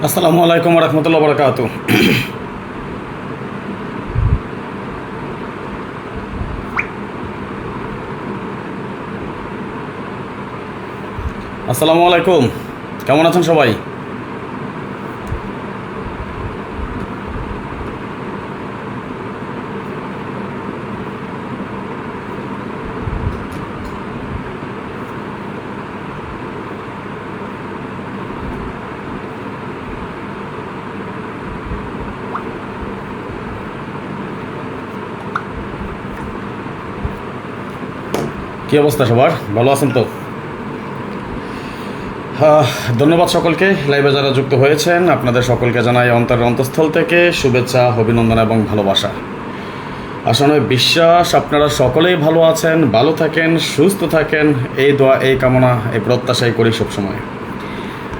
আসসালামু আলাইকুম রহমতুল্লাহ বরকাতু। আসসালামু আলাইকুম, কেমন আছেন সবাই? কী অবস্থা সবার? ভালো আছেন তো? ধন্যবাদ সকলকে, লাইভে যারা যুক্ত হয়েছেন আপনাদের সকলকে জানাই অন্তরের অন্তঃস্থল থেকে শুভেচ্ছা, অভিনন্দন এবং ভালোবাসা। আসলে বিশ্বাস আপনারা সকলেই ভালো আছেন, ভালো থাকেন, সুস্থ থাকেন, এই দোয়া, এই কামনা, এই প্রত্যাশাই করি সবসময়।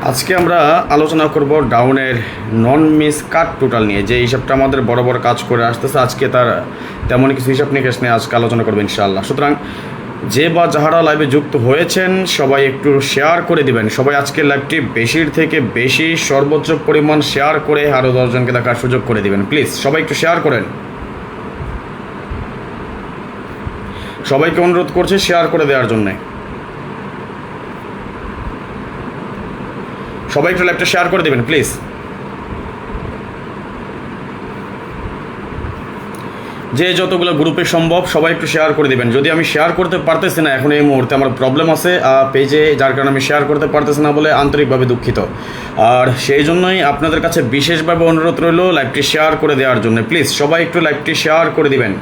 আজকে আমরা আলোচনা করব ডাউনের নন মিস কাট টোটাল নিয়ে, যে হিসাবটা আমাদের বড় বড় কাজ করে আসতেছে। আজকে তার তেমন কিছু হিসাব নিকাশ নিয়ে আজকে আলোচনা করবো ইনশাআল্লাহ। সুতরাং যে বা যাহারা লাইভে যুক্ত হয়েছেন সবাই একটু শেয়ার করে দিবেন। সবাই আজকের লাইভটি বেশির থেকে বেশি সর্বোচ্চ পরিমাণ শেয়ার করে আরও 10 জনকে দেখার সুযোগ করে দিবেন। প্লিজ সবাই একটু শেয়ার করেন। সবাইকে অনুরোধ করছি শেয়ার করে দেওয়ার জন্যে। সবাই একটু লাইভটা শেয়ার করে দেবেন প্লিজ। যে যতগুলো গ্রুপে সম্ভব সবাই একটু শেয়ার করে দেবেন। যদি আমি শেয়ার করতে পারতেছি না এখন এই মুহূর্তে, আমার প্রবলেম আছে পেজে, যার কারণে আমি শেয়ার করতে পারতেছি না বলে আন্তরিকভাবে দুঃখিত। আর সেই জন্যই আপনাদের কাছে বিশেষভাবে অনুরোধ রইল লাইভটি শেয়ার করে দেওয়ার জন্য। প্লিজ সবাই একটু লাইভটি শেয়ার করে দিবেন।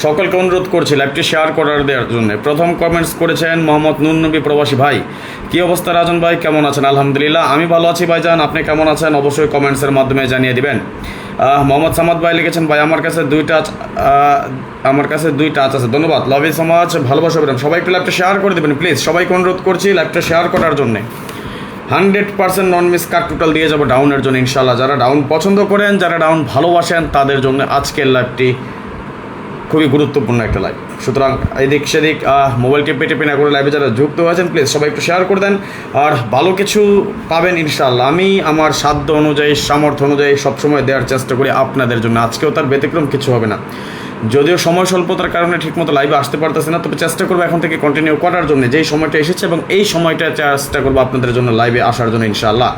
সকলকে অনুরোধ করছি লাইভটি শেয়ার করার দেওয়ার জন্য। প্রথম কমেন্টস করেছেন মোহাম্মদ নুন নবী প্রবাসী ভাই। কী অবস্থা রাজন ভাই, কেমন আছেন? আলহামদুলিল্লাহ আমি ভালো আছি ভাইজান, আপনি কেমন আছেন অবশ্যই কমেন্টসের মাধ্যমে জানিয়ে দিবেন। মোহাম্মদ সামাদ ভাই লিখেছেন ভাই আমার কাছে দুইটা আছে। ধন্যবাদ, লাভ ইউ সো মাচ, ভালোবাসা বেরাম। সবাই একটু লাইভটা শেয়ার করে দেবেন প্লিজ। সবাইকে অনুরোধ করছি লাইভটা শেয়ার করার জন্যে। 100% নন মিস কাট টোটাল দিয়ে যাবো ডাউনের জন্য ইনশাল্লাহ। যারা ডাউন পছন্দ করেন, যারা ডাউন ভালোবাসেন তাদের জন্য আজকের লাইভটি খুবই গুরুত্বপূর্ণ একটা লাইভ। সুতরাং এদিক সেদিক মোবাইলকে পেটে না করে লাইভে যারা যুক্ত হয়েছেন প্লিজ সবাই একটু শেয়ার করে দেন। আর ভালো কিছু পাবেন ইনশাআল্লাহ। আমি আমার সাধ্য অনুযায়ী, সামর্থ্য অনুযায়ী সবসময় দেওয়ার চেষ্টা করি আপনাদের জন্য। আজকেও তার ব্যতিক্রম কিছু হবে না। যদিও সময় স্বল্পতার কারণে ঠিকমতো লাইভে আসতে পারতেছে না, তবে চেষ্টা করবো এখন থেকে কন্টিনিউ করার জন্য। যেই সময়টা এসেছে এবং এই সময়টা চেষ্টা করবো আপনাদের জন্য লাইভে আসার জন্য ইনশাআল্লাহ।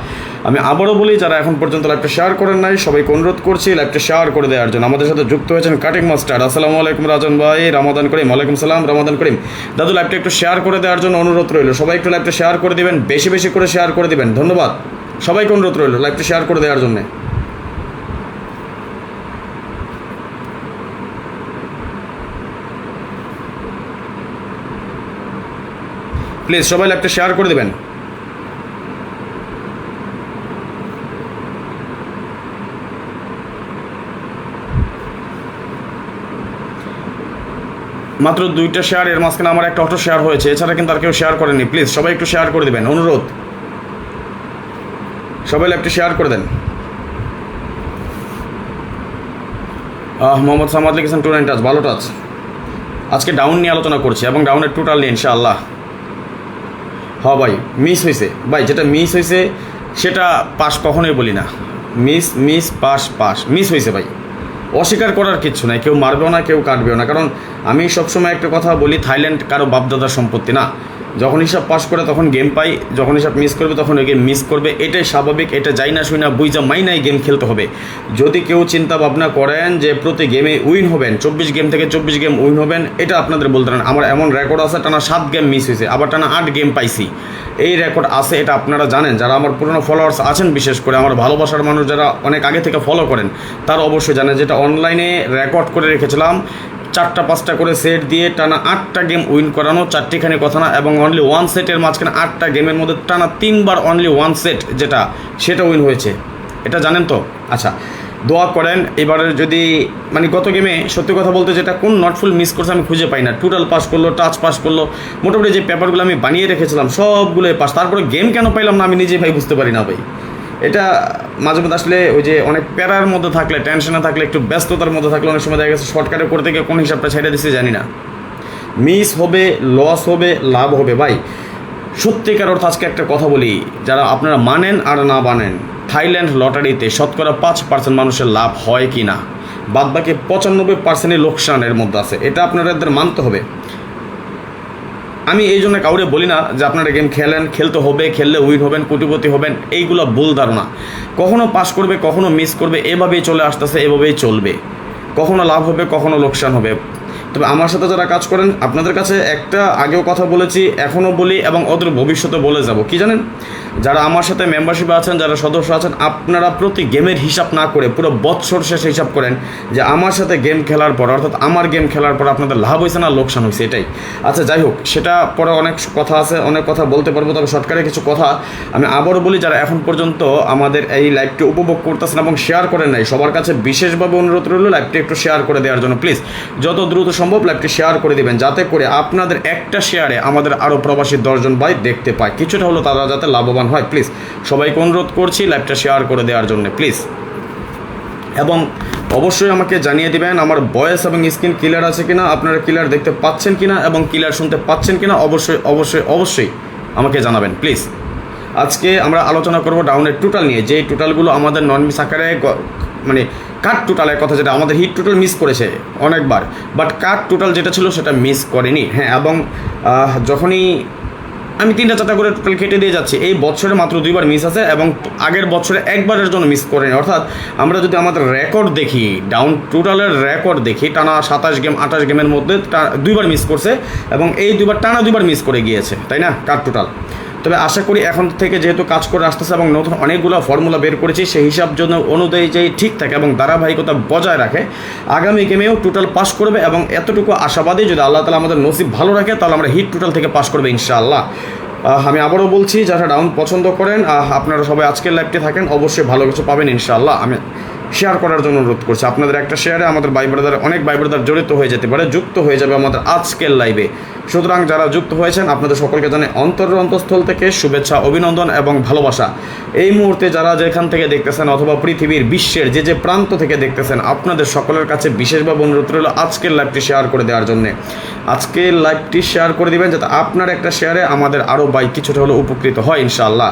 আমি আবারও বলি, যারা এখন পর্যন্ত লাইভটা শেয়ার করেন নাই সবাইকে অনুরোধ করছি লাইভটা শেয়ার করে দেওয়ার জন্য। আমাদের সাথে যুক্ত হয়েছেন কাটিং মাস্টার, আসসালামু আলাইকুম রাজন ভাই, রামাদান করিম। ওয়ালাইকুম সালাম, রামাদান করিম। দাদু লাইভটা একটু শেয়ার করে দেওয়ার জন্য অনুরোধ রইল। সবাই একটু লাইভটা শেয়ার করে দিবেন, বেশি বেশি করে শেয়ার করে দিবেন। ধন্যবাদ, সবাইকে অনুরোধ রইল লাইভটা শেয়ার করে দেওয়ার জন্য। প্লিজ সবাই লাইভটা শেয়ার করে দেবেন। মাত্র 2টা শেয়ার, এর মাঝখানে আমার একটা অটো শেয়ার হয়েছে, এছাড়া কিন্তু আর কেউ শেয়ার করেনি। প্লিজ সবাই একটু শেয়ার করে দেবেন, অনুরোধ। সবাই লাইভটা শেয়ার করে দেন। মোহাম্মদ সামাদ লিখেছেন 2 টাচ, ভালো টাচ। আজকে ডাউন নিয়ে আলোচনা করছি এবং ডাউনের টোটাল নিয়ে ইনশাআল্লাহ। হ্যাঁ ভাই, মিস হয়েছে ভাই, যেটা মিস হয়েছে সেটা পাস কখনোই বলি না। পাস মিস হয়েছে ভাই, অস্বীকার করার কিচ্ছু নাই। কেউ মারবেও না, কেউ কাটবেও না। কারণ আমি সবসময় একটা কথা বলি, থাইল্যান্ড কারো বাপদাদার সম্পত্তি না। যখন হিসাব পাস করে তখন গেম পাই, যখন হিসাব মিস করবে তখন ওই গেম মিস করবে। এটাই স্বাভাবিক, এটা যাই না শুই না বুঝা মাইনাই গেম খেলতে হবে। যদি কেউ চিন্তা ভাবনা করেন যে প্রতি গেমে উইন হবেন, 24 গেম থেকে 24 গেম উইন হবেন, এটা আপনাদের বলতে পারেন। আমার এমন রেকর্ড আছে, টানা 7 গেম মিস হয়েছে, আবার টানা 8 গেম পাইছি। এই রেকর্ড আছে, এটা আপনারা জানেন। যারা আমার পুরনো ফলোয়ার্স আছেন, বিশেষ করে আমার ভালোবাসার মানুষ যারা অনেক আগে থেকে ফলো করেন, তারা অবশ্যই জানেন যেটা অনলাইনে রেকর্ড করে রেখেছিলাম। 4টা 5টা করে সেট দিয়ে টানা 8টা গেম উইন করানো, 4টিখানি কথা না। এবং অনলি 1 সেটের মাঝখানে 8টা গেমের মধ্যে টানা 3বার অনলি 1 সেট সেটা উইন হয়েছে, এটা জানেন তো? আচ্ছা, দোয়া করেন এবারে যদি গত গেমে সত্যি কথা বলতে যেটা কোন নটফুল মিস করছে আমি খুঁজে পাই না। টোটাল পাস করলো, টাচ পাস করলো, মোটামুটি যে পেপারগুলো আমি বানিয়ে রেখেছিলাম সবগুলোই পাস। তারপরে গেম কেন পাইলাম না আমি নিজেই ভাই বুঝতে পারি না ভাই। এটা মাঝে মধ্যে আসলে ওই যে অনেক প্যারার মধ্যে থাকলে, টেনশনে থাকলে, একটু ব্যস্ততার মধ্যে থাকলে অনেক সময় দেখা গেছে শর্টকাটে করতে গিয়ে কোন হিসাবটা ছেড়ে দিচ্ছে জানি না। মিস হবে, লস হবে, লাভ হবে। ভাই সত্যিকার অর্থ আজকে একটা কথা বলি, যারা আপনারা মানেন আর না মানেন, থাইল্যান্ড লটারিতে শতকরা 5% মানুষের লাভ হয় কি না, বাদ বাকি 95% লোকসানের মধ্যে আছে। এটা আপনাদের মানতে হবে। আমি এই জন্য কাউরে বলি না যে আপনারা গেম খেলেন, খেলতে হবে, খেললে উইন হবেন, কোটিপতি হবেন, এইগুলো ভুল ধারণা। কখনো পাস করবে, কখনো মিস করবে, এভাবেই চলে আসতেছে, এভাবেই চলবে। কখনো লাভ হবে, কখনো লোকসান হবে। তবে আমার সাথে যারা কাজ করেন, আপনাদের কাছে একটা আগেও কথা বলেছি, এখনও বলি এবং ওদের ভবিষ্যতে বলে যাব, কি জানেন, যারা আমার সাথে মেম্বারশিপে আছেন, যারা সদস্য আছেন, আপনারা প্রতি গেমের হিসাব না করে পুরো বৎসর শেষে হিসাব করেন যে আমার সাথে গেম খেলার পর, অর্থাৎ আমার গেম খেলার পর আপনাদের লাভ হয়েছে না লোকসান হয়েছে, এটাই। আচ্ছা যাই হোক, সেটা পরে অনেক কথা আছে, অনেক কথা বলতে পারবো। তবে শর্টকাটে কিছু কথা আমি আবারও বলি, যারা এখন পর্যন্ত আমাদের এই লাইভটি উপভোগ করতেছেন এবং শেয়ার করেন নাই, সবার কাছে বিশেষভাবে অনুরোধ রইল লাইভটি একটু শেয়ার করে দেওয়ার জন্য। প্লিজ যত দ্রুত সম্ভব লাইভটি শেয়ার করে দিবেন, যাতে করে আপনাদের একটা শেয়ারে আমাদের আরও প্রবাসী 10 জন ভাই দেখতে পায়, কিছুটা হলো তারা যাতে লাভবান হয়। প্লিজ সবাইকে অনুরোধ করছি লাইভটা শেয়ার করে দেওয়ার জন্য, প্লিজ। এবং অবশ্যই আমাকে জানিয়ে দিবেন আমার ভয়েস এবং স্ক্রিন ক্লিয়ার আছে কিনা, আপনারা ক্লিয়ার দেখতে পাচ্ছেন কিনা এবং ক্লিয়ার শুনতে পাচ্ছেন কিনা, অবশ্যই অবশ্যই অবশ্যই আমাকে জানাবেন প্লিজ। আজকে আমরা আলোচনা করব ডাউনের টোটাল নিয়ে, যেই টোটালগুলো আমাদের নন মিস আকারে, মানে কাট টোটালের কথা, যেটা আমাদের হিট টোটাল মিস করেছে অনেকবার, বাট কাট টোটাল যেটা ছিল সেটা মিস করেনি। হ্যাঁ, এবং যখনই আমি 3-4টা করে টোটাল কেটে দিয়ে যাচ্ছি, এই বছরে মাত্র 2বার মিস আছে এবং আগের বছরে একবারের জন্য মিস করেনি। অর্থাৎ আমরা যদি আমাদের রেকর্ড দেখি, ডাউন টোটালের রেকর্ড দেখি, টানা 27 গেম 28 গেমের মধ্যে 2বার মিস করছে এবং এই 2বার মিস করে গিয়েছে, তাই না, কাট টোটাল। তবে আশা করি এখন থেকে যেহেতু কাজ করে আসতেছে এবং নতুন অনেকগুলো ফর্মুলা বের করেছি, সেই হিসাব জন্য অনুযায়ী যেই ঠিক থাকে এবং ধারাবাহিকতা বজায় রাখে, আগামী গেমেও টোটাল পাস করবে। এবং এতটুকু আশাবাদী, যদি আল্লাহ তাআলা আমাদের নসিব ভালো রাখে তাহলে আমরা হিট টোটাল থেকে পাস করবে ইনশাআল্লাহ। আমি আবারও বলছি, যারা ডাউন পছন্দ করেন আপনারা সবাই আজকের লাইভটি থাকেন, অবশ্যই ভালো কিছু পাবেন ইনশাআল্লাহ। আমি শেয়ার করার জন্য অনুরোধ করছি, আপনাদের একটা শেয়ারে আমাদের ভাই ব্রাদার, অনেক ভাই ব্রাদার জড়িত হয়ে যেতে পারে, যুক্ত হয়ে যাবে আমাদের আজকের লাইভে। সুতরাং যারা যুক্ত হয়েছেন আপনাদের সকলকে জানাই অন্তঃস্থল থেকে শুভেচ্ছা, অভিনন্দন এবং ভালোবাসা। এই মুহূর্তে যারা যেখান থেকে দেখতেছেন অথবা পৃথিবীর বিশ্বের যে প্রান্ত থেকে দেখতেছেন, আপনাদের সকলের কাছে বিশেষভাবে অনুরোধ রইল আজকের লাইভটি শেয়ার করে দেওয়ার জন্যে। আজকের লাইভটি শেয়ার করে দিবেন যাতে আপনার একটা শেয়ারে আমাদের আরও ভাই কিছুটা হলেও উপকৃত হয় ইনশাআল্লাহ।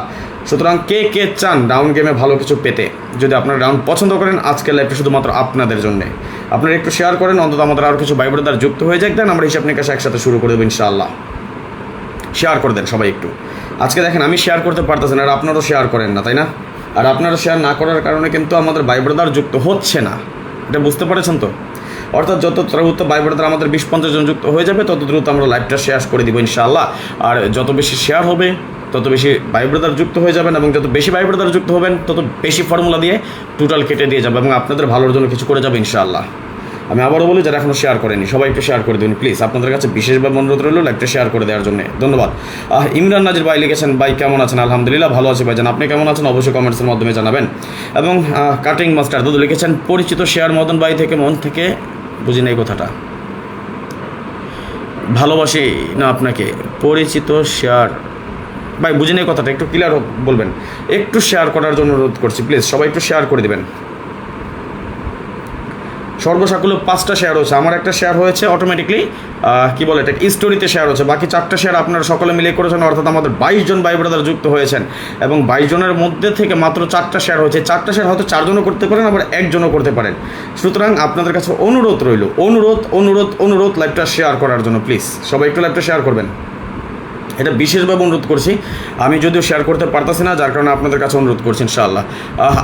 সুতরাং কে কে চান ডাউন গেমে ভালো কিছু পেতে, যদি আপনারা ডাউন পছন্দ করেন, আজকের লাইভটি শুধুমাত্র আপনাদের জন্যে। আপনারা একটু শেয়ার করেন, অন্তত আমাদের আরও কিছু ভাই ব্রাদার যুক্ত হয়ে যাক, দেন আমরা হিসাব নিকাশ একসাথে শুরু করে দেবো ইনশাআল্লাহ। শেয়ার করে দেন সবাই একটু। আজকে দেখেন আমি শেয়ার করতে পারতেছেন আর আপনারাও শেয়ার করেন না, তাই না? আর আপনারা শেয়ার না করার কারণে কিন্তু আমাদের ভাই ব্রাদার যুক্ত হচ্ছে না, এটা বুঝতে পারছেন তো? অর্থাৎ যত দ্রুত ভাই ব্রাদার আমাদের 20-50 জন যুক্ত হয়ে যাবে, তত দ্রুত আমরা লাইভটা শেয়ার করে দিব ইনশাআল্লাহ। আর যত বেশি শেয়ার হবে তত বেশি ভাই ব্রাদার যুক্ত হয়ে যাবেন, এবং যত বেশি ভাই ব্রাদার যুক্ত হবেন তত বেশি ফর্মুলা দিয়ে টোটাল কেটে দিয়ে যাবে এবং আপনাদের ভালোর জন্য কিছু করে যাবে ইনশাআল্লাহ। আমি আবারও বলি, যারা এখনও শেয়ার করেনি সবাই একটু শেয়ার করে দিন প্লিজ, আপনাদের কাছে বিশেষভাবে অনুরোধ রইল লাইভটা শেয়ার করে দেওয়ার জন্য। ধন্যবাদ। ইমরান নাজির ভাই লিখেছেন, ভাই কেমন আছেন? আলহামদুলিল্লাহ ভালো আছি ভাইজান, আপনি কেমন আছেন অবশ্যই কমেন্টসের মাধ্যমে জানাবেন। এবং কাটিং মাস্টার দুদু লিখেছেন, পরিচিত শেয়ার মদন ভাই থেকে, মন থেকে বুঝি না এই কথাটা, ভালোবাসি না আপনাকে, পরিচিত শেয়ার ভাই বুঝি না এই কথাটা, একটু ক্লিয়ার বলবেন, একটু শেয়ার করার জন্য অনুরোধ করছি প্লিজ, সবাই একটু শেয়ার করে দেবেন। সর্বসাকুল্য 5টা শেয়ার হয়েছে, আমার একটা শেয়ার হয়েছে অটোমেটিকলি, কি বলে এটা, স্টোরিতে শেয়ার হচ্ছে, বাকি 4টা শেয়ার আপনারা সকলে মিলে করেছেন, অর্থাৎ আমাদের 22 জন ভাই ব্রাদার যুক্ত হয়েছেন এবং 22 জনের মধ্যে থেকে মাত্র 4টা শেয়ার হয়েছে। 4টা শেয়ার হয়তো 4 জনও করতে পারেন, আবার 1 জনও করতে পারেন। সুতরাং আপনাদের কাছে অনুরোধ রইল, অনুরোধ লাইভটা শেয়ার করার জন্য প্লিজ, সবাই একটু লাইভটা শেয়ার করবেন, এটা বিশেষভাবে অনুরোধ করছি। আমি যদিও শেয়ার করতে পারতেছি না, যার কারণে আপনাদের কাছে অনুরোধ করছি ইনশাআল্লাহ।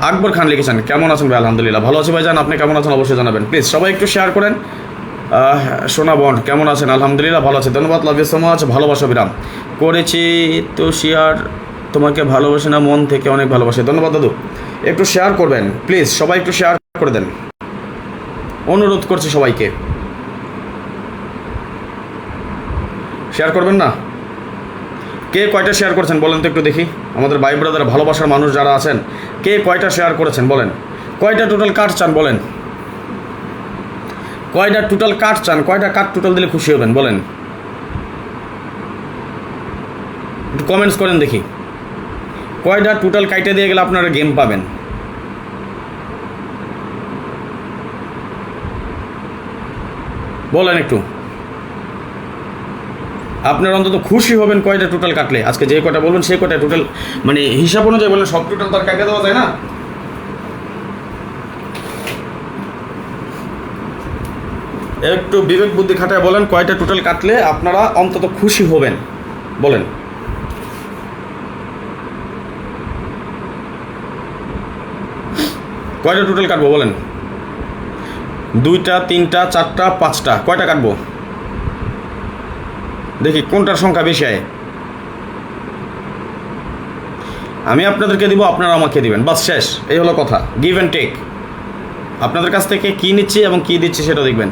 আকবর খান লিখেছেন, কেমন আছেন ভাই? আলহামদুলিল্লাহ ভালো আছি ভাইজান, আপনি কেমন আছেন অবশ্যই জানাবেন প্লিজ, সবাই একটু শেয়ার করেন। সোনা বন্ড কেমন আছেন? আলহামদুলিল্লাহ ভালো আছে, ধন্যবাদ, লাভ ইউ সো মাচ, ভালোবাসা বিরাম করেছি তো শেয়ার, তোমাকে ভালোবাসে না মন থেকে অনেক ভালোবাসে, ধন্যবাদ দাদু, একটু শেয়ার করবেন প্লিজ, সবাই একটু শেয়ার করে দেন, অনুরোধ করছি সবাইকে, শেয়ার করবেন না? কে কয়টা শেয়ার করেছেন বলেন তো একটু দেখি, আমাদের ভাই ব্রাদার ভালোবাসার মানুষ যারা আছেন, কে কয়টা শেয়ার করেছেন বলেন, কয়টা টোটাল কাট চান বলেন, কয়টা টোটাল কাট চান, কয়টা কাট টোটাল দিলে খুশি হবেন বলেন, একটু কমেন্টস করেন দেখি, কয়টা টোটাল কাইটে দিয়ে গেলে আপনারা গেম পাবেন, বলেন একটু। আপনারা অন্তত খুশি হবেন কয়টা টোটাল কাটলে। আজকে যে কয়টা বলবেন সেই কয়টা টোটাল, মানে হিসাব অনুযায়ী বললেন সব টোটাল তার কাটে দেওয়া যায় না। একটু বিবেক বুদ্ধি খাটায় বলেন কয়টা টোটাল কাটলে আপনারা অন্তত খুশি হবেন, বলেন। কয়টা টোটাল কাটবো বলেন? 2টা 3টা 4টা 5টা, কয়টা কাটবো দেখি কোনটার সংখ্যা বেশি হয়। আমি আপনাদেরকে দিব, আপনারা আমাকে দিবেন, বাস শেষ। এই হলো কথা, গিভ অ্যান্ড টেক। আপনাদের কাছ থেকে কী নিচ্ছি এবং কী দিচ্ছি সেটা দেখবেন।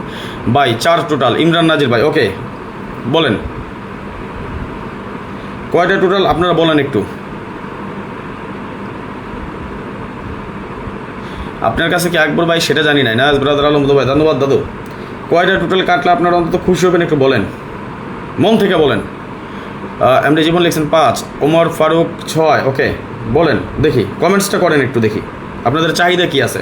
ভাই 4 টোটাল, ইমরান নাজির ভাই, ওকে বলেন কয়টা টোটাল আপনারা বলেন একটু। আপনার কাছে কি আকবর ভাই সেটা জানি না। ব্রাদার আলম ভাই ধন্যবাদ দাদু। কয়টা টোটাল কাটলে আপনারা অন্তত খুশি হবেন একটু বলেন, মন থেকে বলেন। এমডি জীবন লিখছেন 5, ওমর ফারুক 6, ওকে বলেন দেখি, কমেন্টসটা করেন একটু দেখি আপনাদের চাহিদা কি আছে।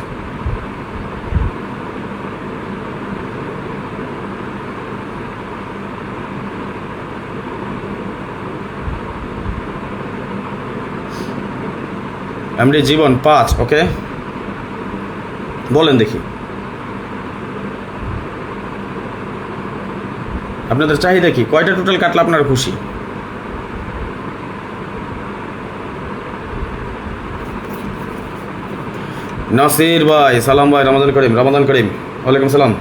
এমডি জীবন 5, ওকে বলেন দেখি আপনাদের চাহিদা কি, কয়টা টোটাল কাটলে আপনারা খুশি। নাসির ভাই সালাম ভাই, রমাদান করিম, রমাদান করিম, ওয়ালাইকুম সালাম।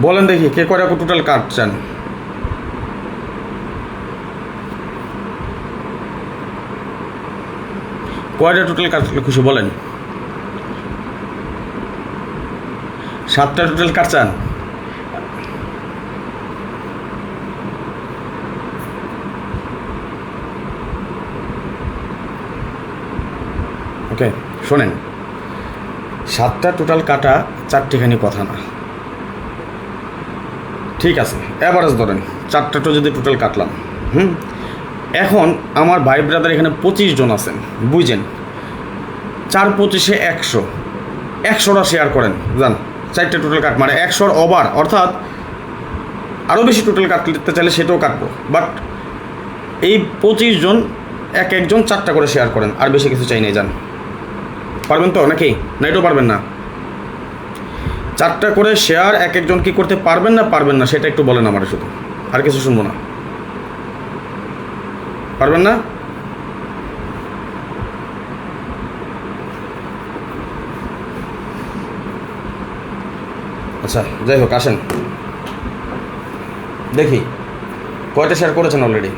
বলেন দেখি কে কয়টা টোটাল কাটছেন। কয়টা টোটাল কাটলে খুশি বলেন। 7টা টোটাল কাটছেন, ওকে শোনেন, 7টা টোটাল কাটা 4টিখানি কথা না, ঠিক আছে অ্যাভারেজ ধরেন 4টা যদি টোটাল কাটলাম। এখন আমার ভাই ব্রাদার এখানে 25 জন আছেন, বুঝছেন, 4 25 100, 100টা শেয়ার করেন জান, 4টে টোটাল কাট মানে 100 ওভার, অর্থাৎ আরও বেশি টোটাল কাটতে চাইলে সেটাও কাটবো, বাট এই 25 জন একজন 4টা করে শেয়ার করেন, আর বেশি কিছু চাই নাই যান। পারবেন তো নাকি, না এটাও পারবেন না? 4টা করে শেয়ার একজন কি করতে পারবেন না পারবেন না সেটা একটু বলেন আমার, শুধু আর কিছু শুনবো না। পারবেন না? আচ্ছা যাই হোক, আসেন দেখি কয়টা শেয়ার করেছেন অলরেডি।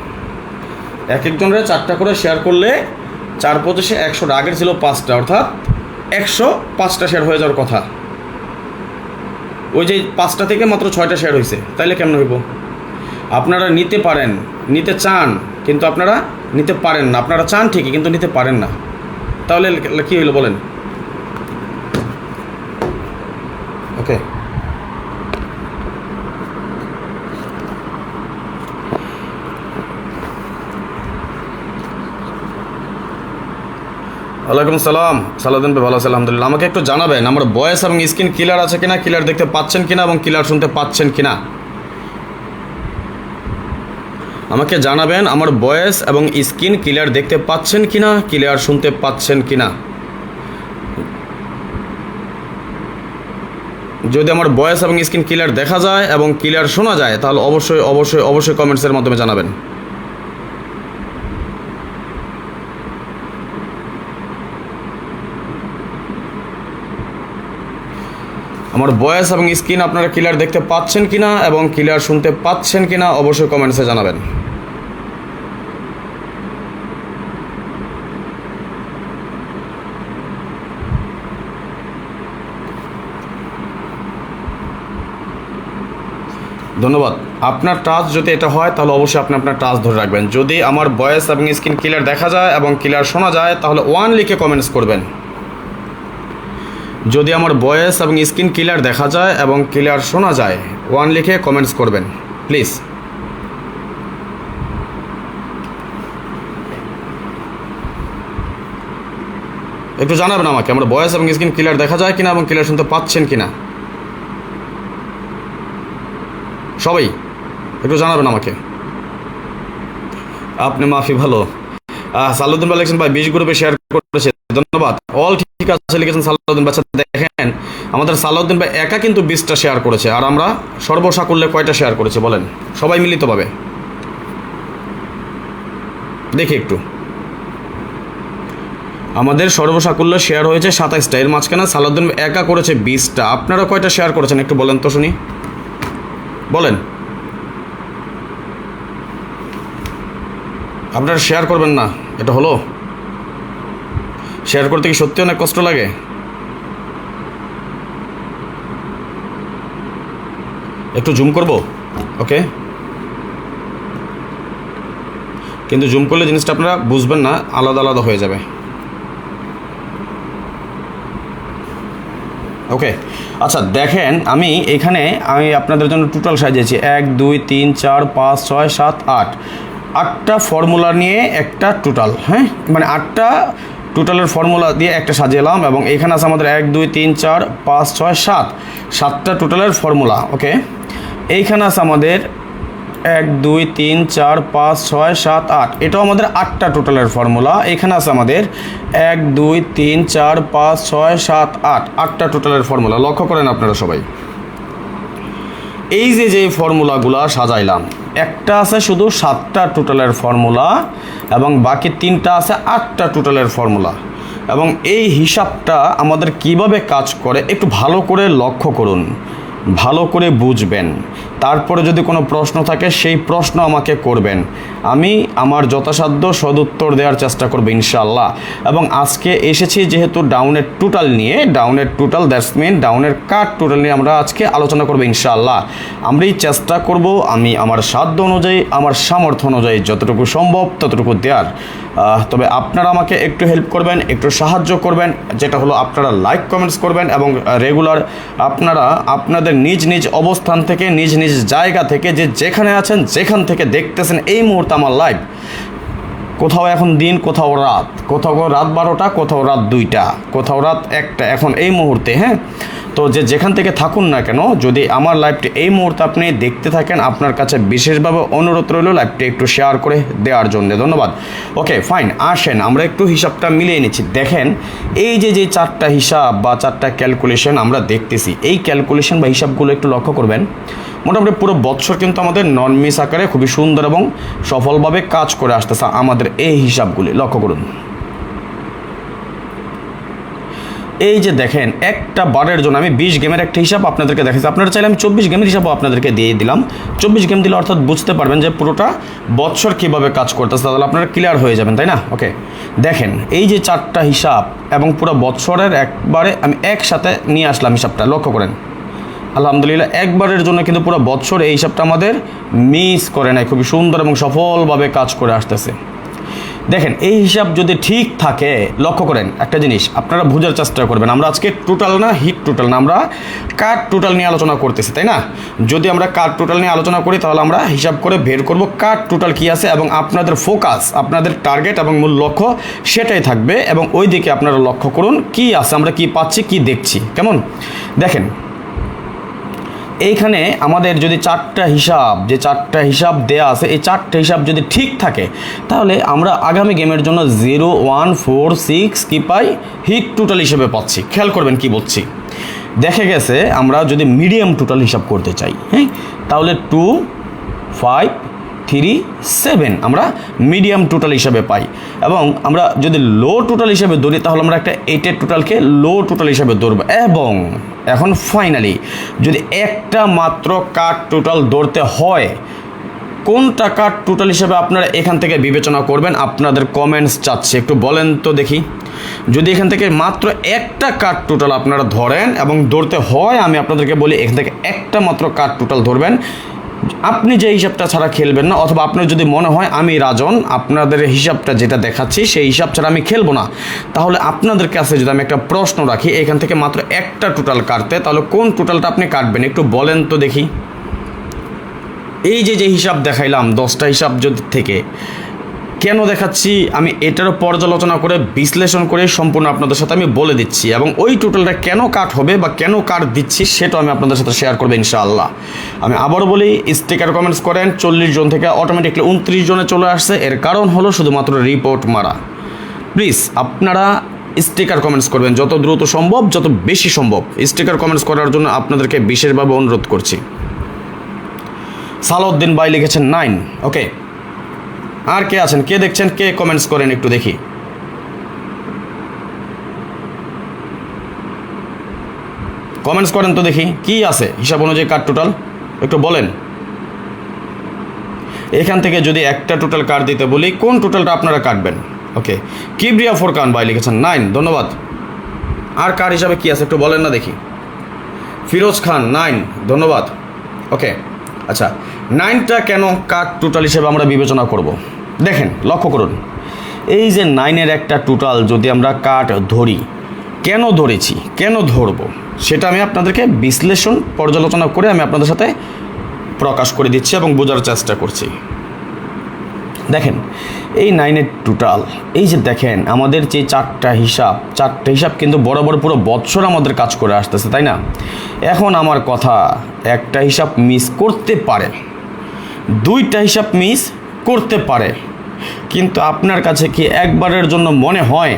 একজনের 4টা করে শেয়ার করলে 4 25 100, আগের ছিল 5টা, অর্থাৎ 105টা শেয়ার হয়ে যাওয়ার কথা। ওই যে 5টা থেকে মাত্র 6টা শেয়ার হয়েছে, তাইলে কেমন হইব? আপনারা নিতে পারেন, নিতে চান, কিন্তু আপনারা নিতে পারেন না। আপনারা চান ঠিকই কিন্তু নিতে পারেন না, তাহলে কী হইলো বলেন? ওকে ওয়ালাইকুম সালাম, সালাউদ্দিন ভাই ভালো আছে আলহামদুলিল্লাহ। আমাকে একটু জানাবেন আমার ভয়েস এবং স্ক্রিন ক্লিয়ার আছে কিনা, ক্লিয়ার দেখতে পাচ্ছেন কিনা এবং ক্লিয়ার শুনতে পাচ্ছেন কিনা। আমাকে জানাবেন আমার ভয়েস এবং স্ক্রিন ক্লিয়ার দেখতে পাচ্ছেন কিনা, ক্লিয়ার শুনতে পাচ্ছেন কিনা। যদি আমার ভয়েস এবং স্ক্রিন ক্লিয়ার দেখা যায় এবং ক্লিয়ার শোনা যায় তাহলে অবশ্যই অবশ্যই অবশ্যই কমেন্টসের মাধ্যমে জানাবেন। আমার ভয়েস এবং স্ক্রিন আপনারা ক্লিয়ার দেখতে পাচ্ছেন কিনা এবং ক্লিয়ার শুনতে পাচ্ছেন কিনা অবশ্যই কমেন্টসে জানাবেন। ধন্যবাদ। আপনার টাচ যদি এটা হয় তাহলে অবশ্যই আপনি আপনার টাচ ধরে রাখবেন। যদি আমার ভয়েস এবং স্ক্রিন ক্লিয়ার দেখা যায় এবং ক্লিয়ার শোনা যায় তাহলে 1 লিখে কমেন্টস করবেন। যদি আমার ভয়েস এবং স্ক্রিন ক্লিয়ার দেখা যায় এবং ক্লিয়ার শোনা যায় 1 লিখে কমেন্টস করবেন প্লিজ। একটু জানাবেন আমাকে আমার ভয়েস এবং স্ক্রিন ক্লিয়ার দেখা যায় কিনা এবং ক্লিয়ার শুনতে পাচ্ছেন কিনা। সবাই একটু জানাবেন আমাকে। আপনি মাফি ভালো। সালাউদ্দিন ভাই লিখেছেন ভাই 20 গ্রুপে শেয়ার করেছে, ধন্যবাদ। অল ঠিক আছে লিখেছেন সালাউদ্দিন ভাই। দেখেন আমাদের সালাউদ্দিন ভাই একা কিন্তু 20টা শেয়ার করেছে, আর আমরা সর্বসাকুল্যে কয়টা শেয়ার করেছি বলেন সবাই মিলিতভাবে দেখি একটু। আমাদের সর্বসাকুল্য শেয়ার হয়েছে 27টা, এর মাঝখানে সালাউদ্দিন ভাই একা করেছে 20টা। আপনারা কয়টা শেয়ার করেছেন একটু বলেন তো শুনি, বলেন। আপনারা শেয়ার করবেন না, এটা হলো? শেয়ার করতে কি সত্যি অনেক কষ্ট লাগে? একটু জুম করব, ওকে? কিন্তু জুম করলে জিনিসটা আপনারা বুঝবেন না, আলাদা আলাদা হয়ে যাবে। ওকে আচ্ছা দেখেন আমি আপনাদের জন্য টোটাল সাজিয়েছি 1 2 3 4 5 6 7 8 8টা ফর্মুলা নিয়ে একটা টোটাল, হ্যাঁ মানে 8টা টোটালের ফর্মুলা দিয়ে একটা সাজিয়েলাম এবং এখানে আছে আমাদের 1 2 3 4 5 6 7 7টা টোটালের ফর্মুলা। ওকে এইখানে আছে আমাদের 1 2 3 4 5 6 7 8, এটাও আমাদের 8টা টোটালের ফর্মুলা। এখানে আছে আমাদের 1 2 3 4 5 6 7 8 8টা টোটালের ফর্মুলা। লক্ষ্য করেন আপনারা সবাই, এই যে ফর্মুলাগুলো সাজাইলাম, একটা আছে শুধু 7টা টোটালের ফর্মুলা এবং বাকি 3টা আছে 8টা টোটালের ফর্মুলা। এবং এই হিসাবটা আমাদের কিভাবে কাজ করে একটু ভালো করে লক্ষ্য করুন, ভালো করে বুঝবেন। তারপরে যদি কোনো প্রশ্ন থাকে সেই প্রশ্ন আমাকে করবেন, আমি আমার যথাসাধ্য সদুত্তর দেওয়ার চেষ্টা করব ইনশাআল্লাহ। এবং আজকে এসেছি যেহেতু ডাউনের টোটাল নিয়ে, ডাউনের টোটাল দ্যাটস মিন ডাউনের কাট টোটাল নিয়ে আমরা আজকে আলোচনা করব ইনশাআল্লাহ। আমরাই চেষ্টা করব আমি আমার সাধ্য অনুযায়ী, আমার সামর্থ্য অনুযায়ী যতটুকু সম্ভব ততটুকু দেওয়ার। তবে আপনারা আমাকে একটু হেল্প করবেন, একটু সাহায্য করবেন, যেটা হলো আপনারা লাইক কমেন্টস করবেন এবং রেগুলার আপনারা আপনাদের নিজ নিজ অবস্থান থেকে, নিজ নিজ জায়গা থেকে, যেখানে আছেন, যেখান থেকে দেখতেছেন এই মুহূর্তে আমার লাইভ, কোথাও এখন দিন, কোথাও রাত, কোথাও রাত 12টা, কোথাও রাত 2টা, কোথাও রাত 1টা, এখন এই মুহূর্তে, হ্যাঁ। তো যেখান থেকে থাকুন না কেন, যদি আমার লাইভটি এই মুহূর্তে আপনি দেখতে থাকেন, আপনার কাছে বিশেষভাবে অনুরোধ রইল লাইভটি একটু শেয়ার করে দেওয়ার জন্য, ধন্যবাদ। ওকে ফাইন, আসেন আমরা একটু হিসাবটা মিলিয়ে নিচ্ছি। দেখেন এই যে 4টা হিসাব বা 4টা ক্যালকুলেশন আমরা দেখতেছি, এই ক্যালকুলেশন বা হিসাবগুলো একটু লক্ষ্য করবেন। মোটামুটি পুরো বছর কিন্তু আমাদের নন মিস আকারে খুবই সুন্দর এবং সফলভাবে কাজ করে আসতেছে আমাদের এই হিসাবগুলি। লক্ষ্য করুন, এই যে দেখেন একটা বারের জন্য আমি 20 গেমের একটা হিসাব আপনাদেরকে দেখাচ্ছি। আপনারা চাইলে আমি 24 গেমের হিসাবও আপনাদেরকে দিয়ে দিলাম। 24 গেম দিলে অর্থাৎ বুঝতে পারবেন যে পুরোটা বছর কীভাবে কাজ করতেছে, তাহলে আপনারা ক্লিয়ার হয়ে যাবেন, তাই না? ওকে দেখেন এই যে 4টা হিসাব এবং পুরো বছরের একবারে আমি একসাথে নিয়ে আসলাম হিসাবটা। লক্ষ্য করেন আলহামদুলিল্লাহ একবারের জন্য কিন্তু পুরো বছর এই হিসাবটা আমাদের মিস করে নাই, খুবই সুন্দর এবং সফলভাবে কাজ করে আসতেছে। দেখেন এই হিসাব যদি ঠিক থাকে, লক্ষ্য করেন একটা জিনিস আপনারা বোঝার চেষ্টা করবেন, আমরা আজকে টোটাল না হিট টোটাল না, আমরা কাট টোটাল নিয়ে আলোচনা করতেছি, তাই না? যদি আমরা কাট টোটাল নিয়ে আলোচনা করি তাহলে আমরা হিসাব করে বের করব কাট টোটাল কী আছে এবং আপনাদের ফোকাস, আপনাদের টার্গেট এবং মূল লক্ষ্য সেটাই থাকবে এবং ওই দিকে আপনারা লক্ষ্য করুন কি আছে, আমরা কি পাচ্ছি, কি দেখছি। কেমন দেখেন এইখানে আমাদের যদি 4টা হিসাব দেয়া আছে, এই 4টা হিসাব যদি ঠিক থাকে তাহলে আমরা আগামী গেমের জন্য 0 1 4 6 কি পাই, হিট টোটাল হিসেবে পাচ্ছি। খেয়াল করবেন কি বলছি। দেখে গেছে আমরা যদি মিডিয়াম টোটাল হিসাব করতে চাই, হ্যাঁ, তাহলে 2 5 37 আমরা মিডিয়াম টোটাল হিসাবে পাই। এবং আমরা যদি লো টোটাল হিসাবে ধরি তাহলে আমরা একটা 8-এর টোটালকে লো টোটাল হিসাবে ধরব। এবং এখন ফাইনালি যদি একটা মাত্র কাট টোটাল ধরতে হয়, কোনটা কাট টোটাল হিসাবে আপনারা এখান থেকে বিবেচনা করবেন? আপনাদের কমেন্টস চাচ্ছে, একটু বলেন তো দেখি। যদি এখান থেকে মাত্র একটা কাট টোটাল আপনারা ধরেন এবং ধরতে হয়, আমি আপনাদেরকে বলি এখান থেকে একটা মাত্র কাট টোটাল ধরবেন। আপনি যে হিসাবটা ছাড়া খেলবেন না, অথবা আপনার যদি মনে হয় আমি রাজন আপনাদের হিসাবটা যেটা দেখাচ্ছি সেই হিসাব ছাড়া আমি খেলবো না, তাহলে আপনাদের কাছে যদি আমি একটা প্রশ্ন রাখি এখান থেকে মাত্র একটা টোটাল কাটতে, তাহলে কোন টোটালটা আপনি কাটবেন একটু বলেন তো দেখি। এই যে হিসাব দেখাইলাম 10টা হিসাব যদি থেকে কেন দেখাচ্ছি আমি এটারও পর্যালোচনা করে বিশ্লেষণ করে সম্পূর্ণ আপনাদের সাথে আমি বলে দিচ্ছি, এবং ওই টোটালটা কেন কাট হবে বা কেন কাট দিচ্ছি সেটাও আমি আপনাদের সাথে শেয়ার করবো ইনশাআল্লাহ। আমি আবারও বলি, স্টিকার কমেন্টস করেন 40 জন থেকে অটোমেটিকলি 29 জনে চলে আসছে। এর কারণ হলো শুধুমাত্র রিপোর্ট মারা। প্লিজ আপনারা স্টিকার কমেন্টস করবেন যত দ্রুত সম্ভব, যত বেশি সম্ভব স্টিকার কমেন্টস করার জন্য আপনাদেরকে বিশেষভাবে অনুরোধ করছি। সালাউদ্দিন ভাই লিখেছেন 9। ওকে, আর কে আছেন, কে দেখছেন, কে কমেন্টস করেন একটু দেখি। কমেন্টস করেন তো দেখি কি আছে হিসাব অনুযায়ী কাট টোটাল একটু বলেন। এখান থেকে যদি একটা টোটাল কাট দিতে বলি কোন টোটালটা আপনারা কাটবেন? ওকে, কিবরিয়া ফোরকান ভাই লিখেছেন 9, ধন্যবাদ। আর কার হিসাবে কি আছে একটু বলেন না দেখি। ফিরোজ খান 9, ধন্যবাদ। ওকে, আচ্ছা 9টা কেন কাট টোটাল হিসেবে আমরা বিবেচনা করব? দেখেন, লক্ষ্য করুন, এই যে 9-এর একটা টোটাল যদি আমরা কাট ধরি, কেন ধরেছি, কেন ধরব, সেটা আমি আপনাদেরকে বিশ্লেষণ পর্যালোচনা করে আমি আপনাদের সাথে প্রকাশ করে দিচ্ছি এবং বোঝার চেষ্টা করছি। দেখেন, এই 9-এর টোটাল, এই যে দেখেন আমাদের যে চারটা হিসাব কিন্তু বরাবর পুরো বৎসর আমাদের কাজ করে আসতেছে, তাই না? এখন আমার কথা, একটা হিসাব মিস করতে পারে, 2টা হিসাব মিস করতে পারে, কিন্তু আপনার কাছে কি একবারের জন্য মনে হয়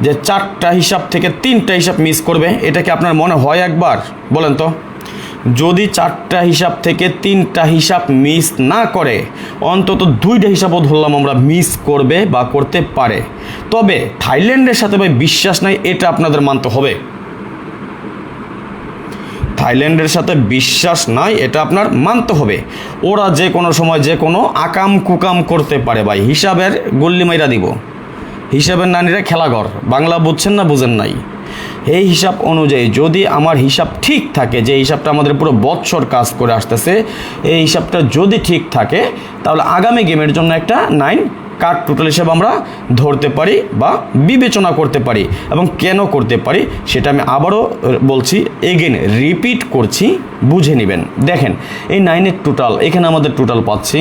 যে 4টা হিসাব থেকে 3টা হিসাব মিস করবে? এটা কি আপনার মনে হয় একবার? বলেন তো। যদি 4টা হিসাব থেকে 3টা হিসাব মিস না করে, অন্তত 2টা হিসাবও ধরলাম আমরা মিস করবে বা করতে পারে। তবে থাইল্যান্ডের সাথে ভাই বিশ্বাস নাই, এটা আপনাদের মানতে হবে। থাইল্যান্ডের সাথে বিশ্বাস নাই, এটা আপনার মানতে হবে। ওরা যে কোনো সময় যে কোনো আকাম কুকাম করতে পারে ভাই, হিসাবের গল্লি মাইরা দিব। হিসাবের নানিরা খেলাঘর, বাংলা বুঝছেন না বুঝেন নাই? এই হিসাব অনুযায়ী যদি আমার হিসাব ঠিক থাকে, যে হিসাবটা আমাদের পুরো বৎসর কাজ করে আসতেছে, এই হিসাবটা যদি ঠিক থাকে তাহলে আগামী গেমের জন্য একটা 9 কাট টোটাল হিসাব আমরা ধরতে পারি বা বিবেচনা করতে পারি। এবং কেন করতে পারি সেটা আমি আবারও বলছি, এগেন রিপিট করছি, বুঝে নেবেন। দেখেন, এই 9-এর টোটাল, এখানে আমাদের টোটাল পাচ্ছি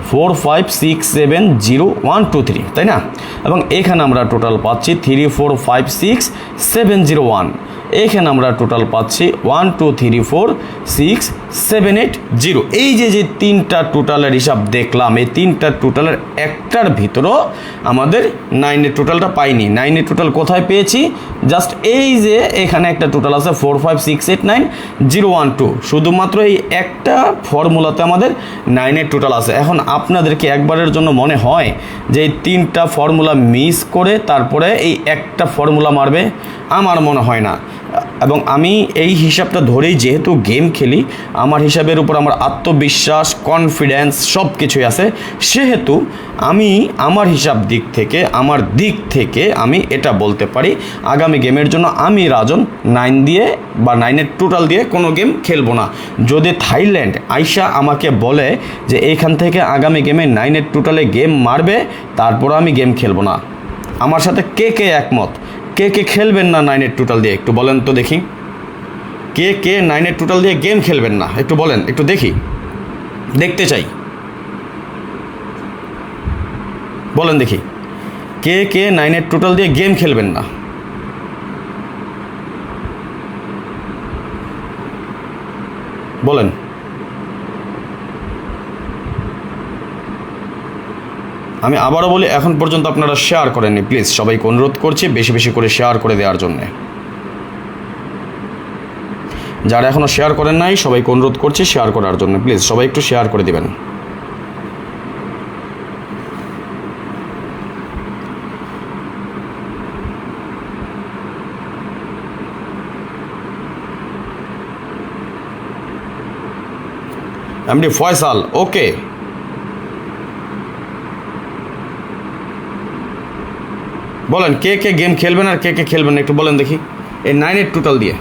4 5 6 7 0 1 2 3, তাই না? এবং এখানে আমরা টোটাল পাচ্ছি 3 4 5 6 7 0 1। এখানে আমরা টোটাল পাচ্ছি 1 2 3 4 6 7 8 0। এই যে 3টা টোটালের হিসাব দেখলাম, এই 3টা টোটালের একটার ভিতরও আমাদের 9-এর টোটালটা পাইনি। 9-এর টোটাল কোথায় পেয়েছি? জাস্ট এই যে এখানে একটা টোটাল আছে 4 5 6 8 9 0 1 2, শুধুমাত্র এই একটা ফর্মুলাতে আমাদের 9-এর টোটাল আছে। এখন আপনাদেরকে একবারের জন্য মনে হয় যে এই 3টা ফর্মুলা মিস করে তারপরে এই একটা ফর্মুলা মারবে? আমার মনে হয় না। এবং আমি এই হিসাবটা ধরেই যেহেতু গেম খেলি, আমার হিসাবের উপর আমার আত্মবিশ্বাস, কনফিডেন্স সব কিছুই আছে, সেহেতু আমি আমার আমার দিক থেকে আমি এটা বলতে পারি, আগামী গেমের জন্য আমি রাজন 9 দিয়ে বা 9-এর টোটাল দিয়ে কোনো গেম খেলবো না। যদি থাইল্যান্ড আইসা আমাকে বলে যে এইখান থেকে আগামী গেমে 9-এর টোটালে গেম মারবে, তারপর আমি গেম খেলবো না। আমার সাথে কে কে একমত? কে কে খেলবেন না 9-এর টোটাল দিয়ে একটু বলেন তো দেখি। কে কে 9-এর টোটাল দিয়ে গেম খেলবেন না একটু বলেন, একটু দেখি, দেখতে চাই, বলেন দেখি। কে কে 9-এর টোটাল দিয়ে গেম খেলবেন না? বলেন। আমি আবারও বলি, এখন পর্যন্ত আপনারা শেয়ার করেননি, প্লিজ সবাইকে অনুরোধ করছি বেশি বেশি করে শেয়ার করে দেওয়ার জন্যে। যারা এখনও শেয়ার করেন নাই সবাইকে অনুরোধ করছি শেয়ার করার জন্য, প্লিজ সবাই একটু শেয়ার করে দিবেন। এমডি ফয়সাল, ওকে। বলেন কে কে গেম খেলবেন আর কে কে খেলবেন একটু বলেন দেখি, এই 9-8 টোটাল দিয়ে।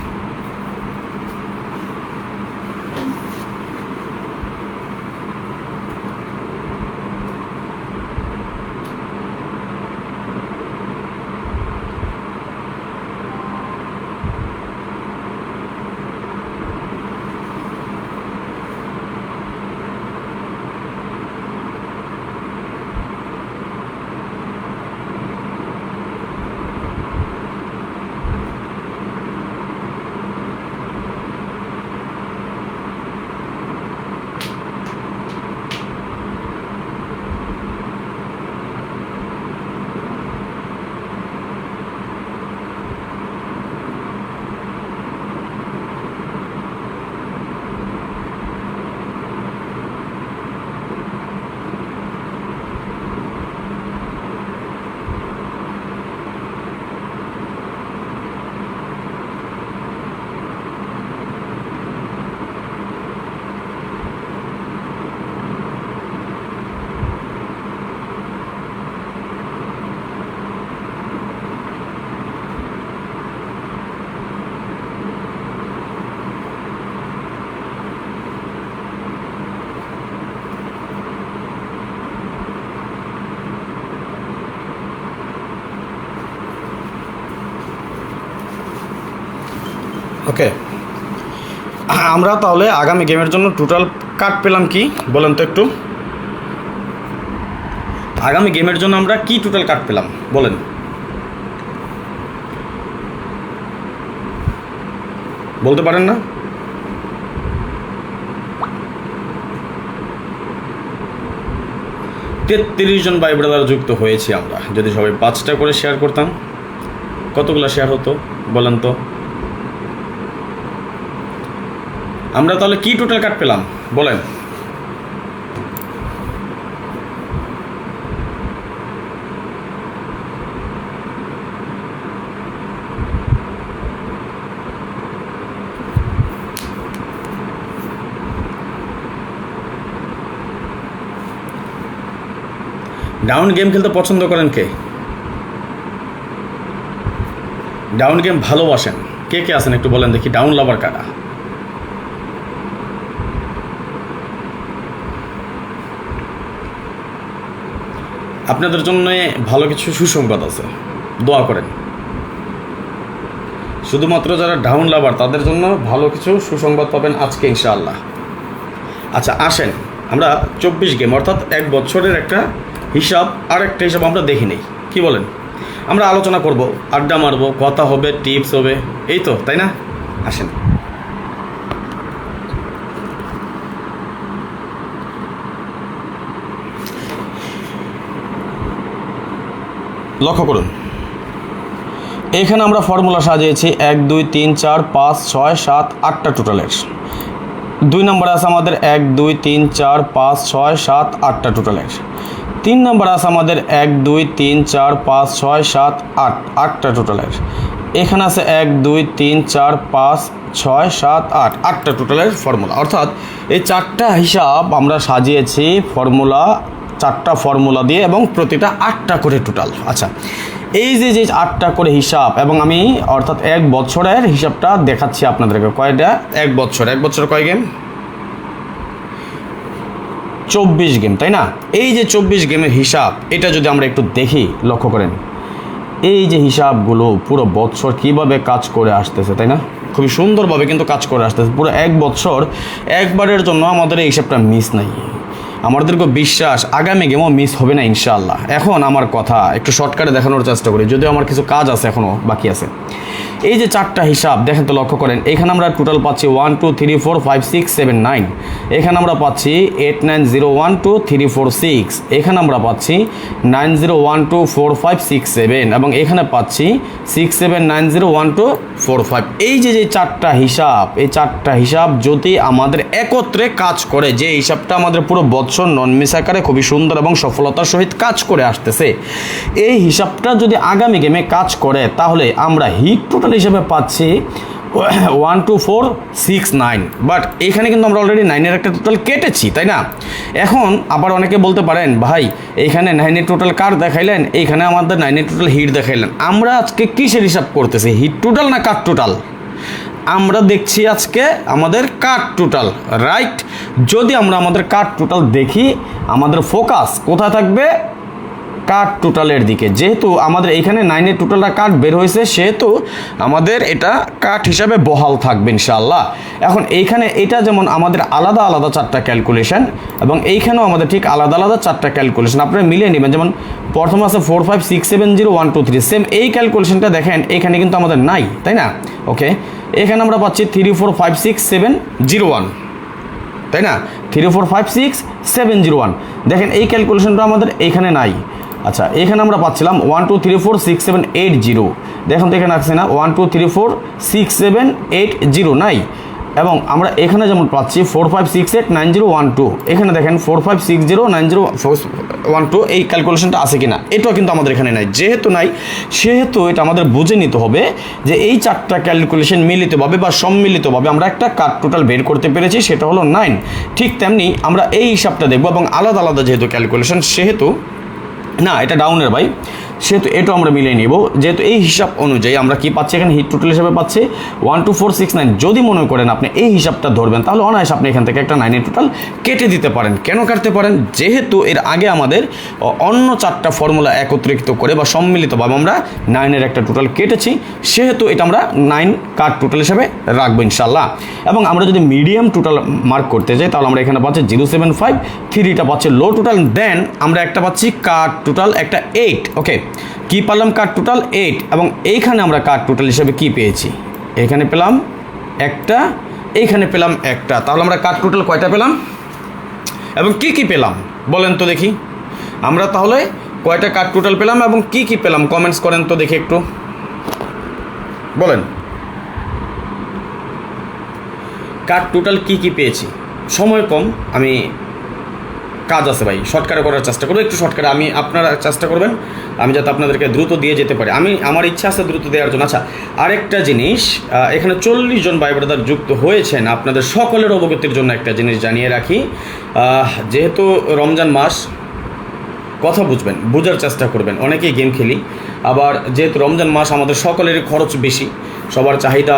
ওকে, আমরা তাহলে আগামী গেমের জন্য টোটাল কার্ড পেলাম কি বলেন তো একটু, আগামী গেমের জন্য আমরা কি টোটাল কার্ড পেলাম বলেন। বলতে পারেন না? তেত্রিশ জন ভাই ব্রাদার যুক্ত হয়েছি আমরা। যদি সবাই 5টা করে শেয়ার করতাম কতগুলো শেয়ার হতো বলেন তো। আমরা তাহলে কি টোটাল কার্ড পেলাম বলেন। ডাউন গেম খেলতে পছন্দ করেন কে? ডাউন গেম ভালোবাসেন কে কে আছেন একটু বলেন দেখি, ডাউন লাভার কারা? আপনাদের জন্য ভালো কিছু সুসংবাদ আছে, দোয়া করেন। শুধুমাত্র যারা ডাউন লাভার তাদের জন্য ভালো কিছু সুসংবাদ পাবেন আজকে ইনশাআল্লাহ। আচ্ছা আসেন আমরা 24 গেম অর্থাৎ 1 বছরের একটা হিসাব আর একটা হিসাব আমরা দেখি নেই, কি বলেন? আমরা আলোচনা করব, আড্ডা মারবো, কথা হবে, টিপস হবে, এই তো, তাই না? আসেন। লক্ষ্য করুন, এখানে আমরা ফর্মুলা সাজিয়েছি 1 2 3 4 5 6 7 8টা টোটালের। 2 নম্বরে আছে আমাদের 1 2 3 4 5 6 7 8টা টোটালের। 3 নম্বরে আছে আমাদের 1 2 3 4 5 6 7 8 8টা টোটালের। এখানে আছে 1 2 3 4 5 6 7 8 8টা টোটালের ফর্মুলা। অর্থাৎ এই 4টা হিসাব আমরা সাজিয়েছি ফর্মুলা, 4টা ফর্মুলা দিয়ে এবং প্রতিটা 8টা করে টোটাল। আচ্ছা এই যে 8টা করে হিসাব এবং আমি অর্থাৎ 1 বছরের হিসাবটা দেখাচ্ছি আপনাদেরকে। কয়টা? 1 বছর কয় গেম? 24 গেম, তাই না? এই যে 24 গেমের হিসাব, এটা যদি আমরা একটু দেখি, লক্ষ্য করেন এই যে হিসাবগুলো পুরো বছর কিভাবে কাজ করে আসতেছে, তাই না? খুবই সুন্দরভাবে কিন্তু কাজ করে আসতেছে পুরো 1 বছর। একবারের জন্য আমাদের এই হিসাবটা মিস নাই। আমাদেরকে বিশ্বাস আগামী গেমও মিস হবে না ইনশাআল্লাহ। এখন আমার কথা একটু শর্টকাটে দেখানোর চেষ্টা করি, যদিও আমার কিছু কাজ আছে, এখনও বাকি আছে। এই যে 4টা হিসাব দেখেন তো, লক্ষ্য করেন এখানে আমরা টোটাল পাচ্ছি 1 2 3 4 5 6 7 9। এখানে আমরা পাচ্ছি 8 9 0 1 2 3 4 6। এখানে আমরা পাচ্ছি 9 0 1 2 4 5 6 7 এবং এখানে পাচ্ছি 6 7 9 0 1 2 4 5। এই যে 4টা হিসাব, এই 4টা হিসাব যদি আমাদের একত্রে কাজ করে, যে হিসাবটা আমাদের পুরো বছর নন মিস আকারে খুবই সুন্দর এবং সফলতার সহিত কাজ করে আসতেছে, এই হিসাবটা যদি আগামী গেমে কাজ করে তাহলে আমরা হিট টোটাল হিসেবে পাচ্ছি 12469, বাট এখানে কিন্তু আমরা অলরেডি 9-এর একটা টোটাল কেটেছি, তাই না? এখন আবার অনেকে বলতে পারেন ভাই এইখানে 9-এর টোটাল কার দেখাইলেন, এইখানে আমাদের 9-এর টোটাল হিট দেখাইলেন। আমরা আজকে কিসের হিসাব করতেছি, হিট টোটাল না কাট টোটাল? আমরা দেখছি আজকে আমাদের কাট টোটাল, রাইট? যদি আমরা আমাদের কাট টোটাল দেখি, আমাদের ফোকাস কোথায় থাকবে? কাট টোটালের দিকে। যেহেতু আমাদের এইখানে 9-এর টোটালটা কাট বের হয়েছে, সেহেতু আমাদের এটা কাট হিসাবে বহাল থাকবে ইনশাআল্লাহ। এখন এইখানে এটা যেমন আমাদের আলাদা আলাদা 4টা ক্যালকুলেশন, এবং এইখানেও আমাদের ঠিক আলাদা আলাদা 4টা ক্যালকুলেশন আপনারা মিলিয়ে নেবেন। যেমন প্রথমে আছে 4 5 6 7 0 1 2 3, সেম এই ক্যালকুলেশনটা দেখেন এখানে কিন্তু আমাদের নাই, তাই না? ওকে, এখানে আমরা পাচ্ছি 3 4 5 6 7 0 1, তাই না? 3 4 5 6 7 0 1, দেখেন এই ক্যালকুলেশনটা আমাদের এইখানে নাই। আচ্ছা, এখানে আমরা পাচ্ছিলাম 1 2 3 4 6 7 8 0, দেখুন তো এখানে আসছে না 1 2 3 4 6 7 8 0 নাই। এবং আমরা এখানে যেমন পাচ্ছি 4 5 6 8 9 0 1 2, এখানে দেখেন 4 5 6 0 9 0 1 2, এই ক্যালকুলেশনটা আছে কিনা? এটাও কিন্তু আমাদের এখানে নাই। যেহেতু নাই, সেহেতু এটা আমাদের বুঝে নিতে হবে যে এই 4টা ক্যালকুলেশন মিলিতভাবে বা সম্মিলিতভাবে আমরা একটা কাট টোটাল বের করতে পেরেছি, সেটা হলো 9। ঠিক তেমনি আমরা এই হিসাবটা দেখব, এবং আলাদা আলাদা যেহেতু ক্যালকুলেশন, সেহেতু না এটা ডাউনের ভাই, সেহেতু এটাও আমরা মিলিয়ে নিব। যেহেতু এই হিসাব অনুযায়ী আমরা কি পাচ্ছি, এখানে হিট টোটাল হিসাবে পাচ্ছি 12469। যদি মনে করেন আপনি এই হিসাবটা ধরবেন, তাহলে অনায়াসে আপনি এখান থেকে একটা 9-এর টোটাল কেটে দিতে পারেন। কেন কাটতে পারেন? যেহেতু এর আগে আমাদের অন্য 4টা ফর্মুলা একত্রিত করে বা সম্মিলিতভাবে আমরা 9-এর একটা টোটাল কেটেছি, সেহেতু এটা আমরা 9 কাট টোটাল হিসাবে রাখবো ইনশাল্লাহ। এবং আমরা যদি মিডিয়াম টোটাল মার্ক করতে যাই, তাহলে আমরা এখানে পাচ্ছি 075, 3টা পাচ্ছি লো টোটাল, দেন আমরা একটা পাচ্ছি কাট টোটাল একটা 8। ওকে, কি পারলাম? কাট টোটাল 8। এবং এইখানে আমরা কাট টোটাল হিসেবে কি পেয়েছি? এখানে পেলাম একটা, এইখানে পেলাম একটা, তাহলে আমরা কাট টোটাল কয়টা পেলাম এবং কি কি পেলাম বলেন তো দেখি। আমরা তাহলে কয়টা কাট টোটাল পেলাম এবং কি কি পেলাম কমেন্টস করেন তো দেখি, একটু বলেন কাট টোটাল কি কি পেয়েছি। সময় কম, আমি কাজ আছে ভাই, শর্টকাটে করার চেষ্টা করবো, একটু শর্টকাটে আমি, আপনারা চেষ্টা করবেন আমি যাতে আপনাদেরকে দ্রুত দিয়ে যেতে পারি। আমার ইচ্ছা আছে দ্রুত দেওয়ার জন্য। আচ্ছা, আরেকটা জিনিস, এখানে 40 জন ভাই ব্রাদার যুক্ত হয়েছেন, আপনাদের সকলের অবগতির জন্য একটা জিনিস জানিয়ে রাখি। যেহেতু রমজান মাস, কথা বুঝবেন, বোঝার চেষ্টা করবেন। অনেকেই গেম খেলি, আবার যেহেতু রমজান মাস আমাদের সকলেরই খরচ বেশি, সবার চাহিদা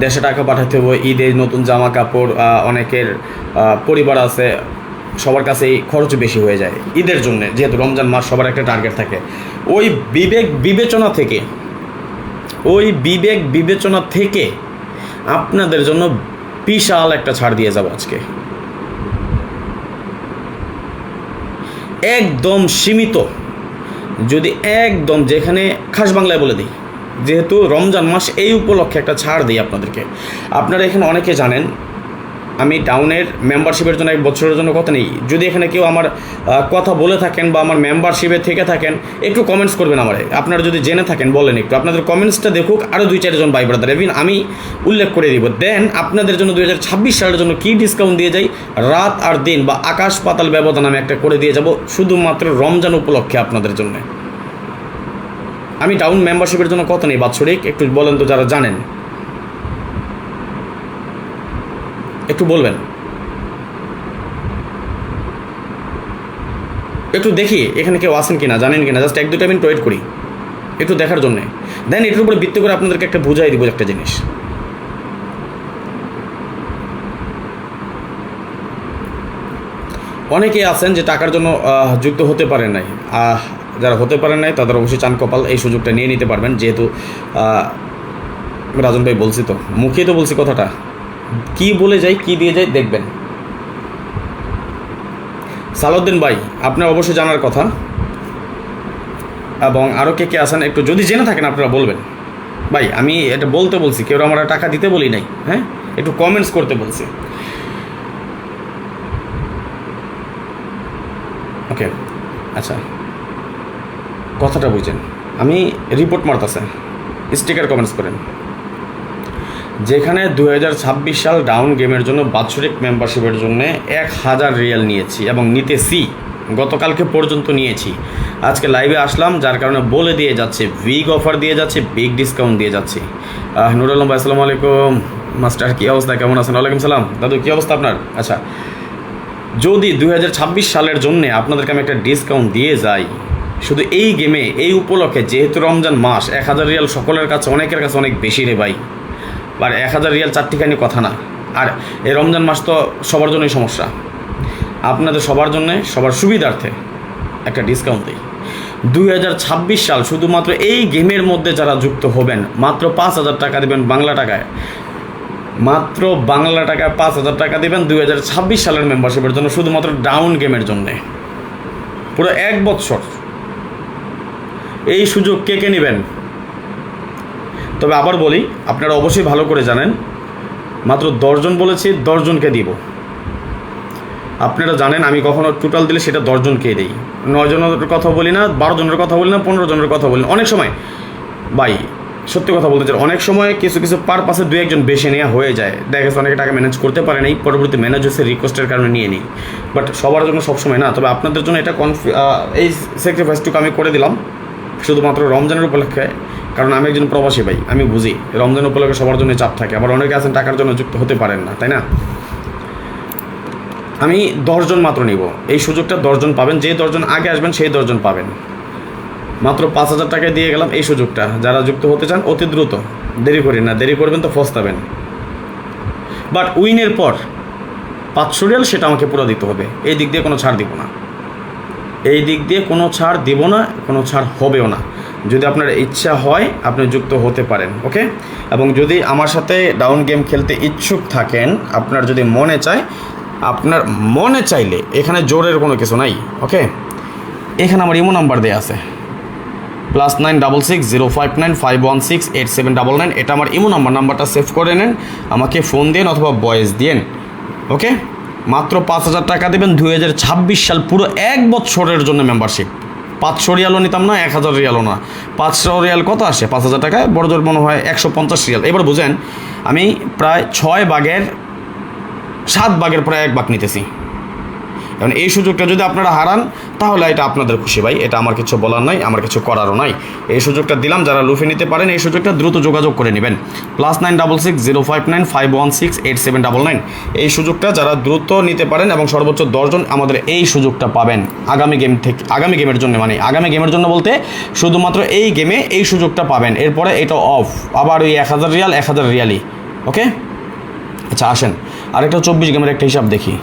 দেশে টাকা পাঠাতে হবে, ঈদে নতুন জামা কাপড়, অনেকের পরিবার আছে, সবার কাছেই খরচ বেশি হয়ে যায় ঈদের জন্য। যেহেতু রমজান মাস সবার একটা টার্গেট থাকে, ওই বিবেক বিবেচনা থেকে আপনাদের জন্য বিশাল একটা ছাড় দিয়ে যাব আজকে, একদম সীমিত। যদি একদম, যেখানে খাস বাংলায় বলে দিই, যেহেতু রমজান মাস, এই উপলক্ষে একটা ছাড় দিই আপনাদেরকে। আপনারা এখানে অনেকে জানেন আমি ডাউনের মেম্বারশিপের জন্য 1 বছরের জন্য কথা নেই। যদি এখানে কেউ আমার কথা বলে থাকেন বা আমার মেম্বারশিপে থেকে থাকেন, একটু কমেন্টস করবেন আমারে। আপনারা যদি জেনে থাকেন বলেন, একটু আপনাদের কমেন্টসটা দেখুক আরও 2-4 জন ভাই ব্রাদার, এভিন আমি উল্লেখ করে দিব। দেন আপনাদের জন্য 2026 সালের জন্য কী ডিসকাউন্ট দিয়ে যাই, রাত আর দিন বা আকাশ পাতাল ব্যবধান আমি একটা করে দিয়ে যাব, শুধুমাত্র রমজান উপলক্ষে আপনাদের জন্য। আমি ডাউন মেম্বারশিপের জন্য কত নেই বাৎসরিক, একটু বলেন তো যারা জানেন, একটু বলবেন, একটু দেখি এখানে কেউ আসেন কিনা, জানেন কিনা, জাস্ট 1-2 মিনিট ওয়েট করি একটু দেখার জন্যে। দেন এটার উপরে ভিত্তি করে আপনাদেরকে একটা বুঝাই দিব একটা জিনিস। অনেকেই আছেন যে টাকার জন্য যুক্ত হতে পারেন নাই, যারা হতে পারেন নাই তাদের অবশ্যই চান কপাল, এই সুযোগটা নিয়ে নিতে পারবেন। যেহেতু রাজন ভাই বলছি, তো মুখে তো বলছি কথাটা, কি বলে যাই কি দিয়ে যাই দেখবেন। সালাউদ্দিন ভাই আপনার অবশ্যই জানার কথা, এবং আরও কে আছেন একটু যদি জেনে থাকেন আপনারা বলবেন। ভাই আমি এটা বলতে বলছি, কেউ আমরা টাকা দিতে বলি নাই, হ্যাঁ, একটু কমেন্টস করতে বলছি। ওকে, আচ্ছা, কথাটা বুঝছেন, আমি রিপোর্ট মারতেছে, স্টিকার কমেন্টস করেন। যেখানে 2026 সাল ডাউন গেমের জন্য বাৎসরিক মেম্বারশিপের জন্য 1000 রিয়াল নিয়েছি এবং নিতেছি, গতকালকে পর্যন্ত নিয়েছি। আজকে লাইভে আসলাম যার কারণে বলে দিয়ে যাচ্ছে, বিগ অফার দিয়ে যাচ্ছে, বিগ ডিসকাউন্ট দিয়ে যাচ্ছে। নুর আলম ভাই আসসালামু আলাইকুম। মাস্টার কী অবস্থা, কেমন আছেন? ওয়ালাইকুম সালাম। দাদু কী অবস্থা আপনার? আচ্ছা, যদি 2026 সালের জন্য আপনাদেরকে আমি একটা ডিসকাউন্ট দিয়ে যাই শুধু এই গেমে, এই উপলক্ষে, যেহেতু রমজান মাস, 1000 রিয়াল সকলের কাছে, অনেকের কাছে অনেক বেশি রে ভাই। আর 1000 রিয়াল চারটিখানি কথা না। আর এই রমজান মাস তো সবার জন্যই সমস্যা। আপনাদের সবার জন্যে, সবার সুবিধার্থে একটা ডিসকাউন্ট দিই। 2026 সাল শুধুমাত্র এই গেমের মধ্যে যারা যুক্ত হবেন, মাত্র 5000 টাকা দেবেন বাংলা টাকায়, মাত্র বাংলা টাকায় 5000 টাকা দেবেন 2026 সালের মেম্বারশিপের জন্য, শুধুমাত্র ডাউন গেমের জন্যে। পুরো 1 বছর এই সুযোগ কে কে নেবেন? তবে আবার বলি, আপনারা অবশ্যই ভালো করে জানেন, মাত্র 10 জন বলেছি, 10 জনকে দিব। আপনারা জানেন আমি কখনো টোটাল দিলে সেটা 10 জনকেই দিই। 9 জনের কথা বলি না, 12 জনের কথা বলি না, 15 জনের কথা বলি না। অনেক সময় ভাই সত্যি কথা বলতে চাই, অনেক সময় কিছু কিছু পারপাসে 2-1 জন বেশি নেওয়া হয়ে যায়। দেখা গেছে অনেকে টাকা ম্যানেজ করতে পারে নাই, পরবর্তী ম্যানেজ হচ্ছে রিকোয়েস্টের কারণে নিয়ে নিই। বাট সবার জন্য সবসময় না। তবে আপনাদের জন্য এটা এই স্যাক্রিফাইসটুকু আমি করে দিলাম শুধুমাত্র রমজানের উপলক্ষে, কারণ আমি একজন প্রবাসী ভাই, আমি বুঝি রমজান উপলক্ষে সবার জন্য চাপ থাকে। আবার অনেকে আছেন টাকার জন্য যুক্ত হতে পারেন না, তাই না? আমি 10 জন মাত্র নিব। এই সুযোগটা 10 জন পাবেন, যে 10 জন আগে আসবেন সেই 10 জন পাবেন। মাত্র 5000 টাকায় দিয়ে গেলাম এই সুযোগটা। যারা যুক্ত হতে চান অতি দ্রুত, দেরি করেন না, দেরি করবেন তো ফস্তাবেন। বাট উইনের পর 500 রিয়াল সেটা আমাকে পুরো দিতে হবে। এই দিক দিয়ে কোনো ছাড় দিব না, এই দিক দিয়ে কোনো ছাড় দিব না, কোনো ছাড় হবেও না। যদি আপনার ইচ্ছা হয় আপনি যুক্ত হতে পারেন, ওকে? এবং যদি আমার সাথে ডাউন গেম খেলতে ইচ্ছুক থাকেন, আপনার যদি মনে চায়, আপনার মনে চাইলে, এখানে জোরের কোনো কিছু নাই, ওকে? এখানে আমার ইমো নাম্বার দেওয়া আছে, +966 059 516 8799। এটা আমার ইমো নাম্বারটা সেভ করে নেন, আমাকে ফোন দিন অথবা ভয়েস দিন, ওকে? মাত্র 5000 টাকা দেবেন 2026 সাল পুরো 1 বছরের জন্য মেম্বারশিপ। 500 রিয়ালও নিতাম না, 1000 রিয়ালও না। 500 রিয়াল কত আসে 5000 টাকায়? বড় জোর মনে হয় 150 রিয়াল। এবার বুঝেন, আমি প্রায় 6 ভাগের 7 ভাগের প্রায় 1 ভাগ নিতেছি। এখন এই সুযোগটা যদি আপনারা হারান তাহলে এটা আপনাদের খুশি ভাই, এটা আমার কিছু বলার নাই, আমার কিছু করারও নাই। এই সুযোগটা দিলাম, যারা লুফে নিতে পারেন এই সুযোগটা দ্রুত যোগাযোগ করে নেবেন। +966 059 516 8799। এই সুযোগটা যারা দ্রুত নিতে পারেন এবং সর্বোচ্চ 10 জন আমাদের এই সুযোগটা পাবেন আগামী গেম থেকে, আগামী গেমের জন্য, মানে আগামী গেমের জন্য বলতে শুধুমাত্র এই গেমে এই সুযোগটা পাবেন। এরপরে এটা অফ, আবার ওই 1000 রিয়াল 1000 রিয়ালই, ওকে? আচ্ছা আসেন আরেকটা 24 গেমের একটা হিসাব দেখি।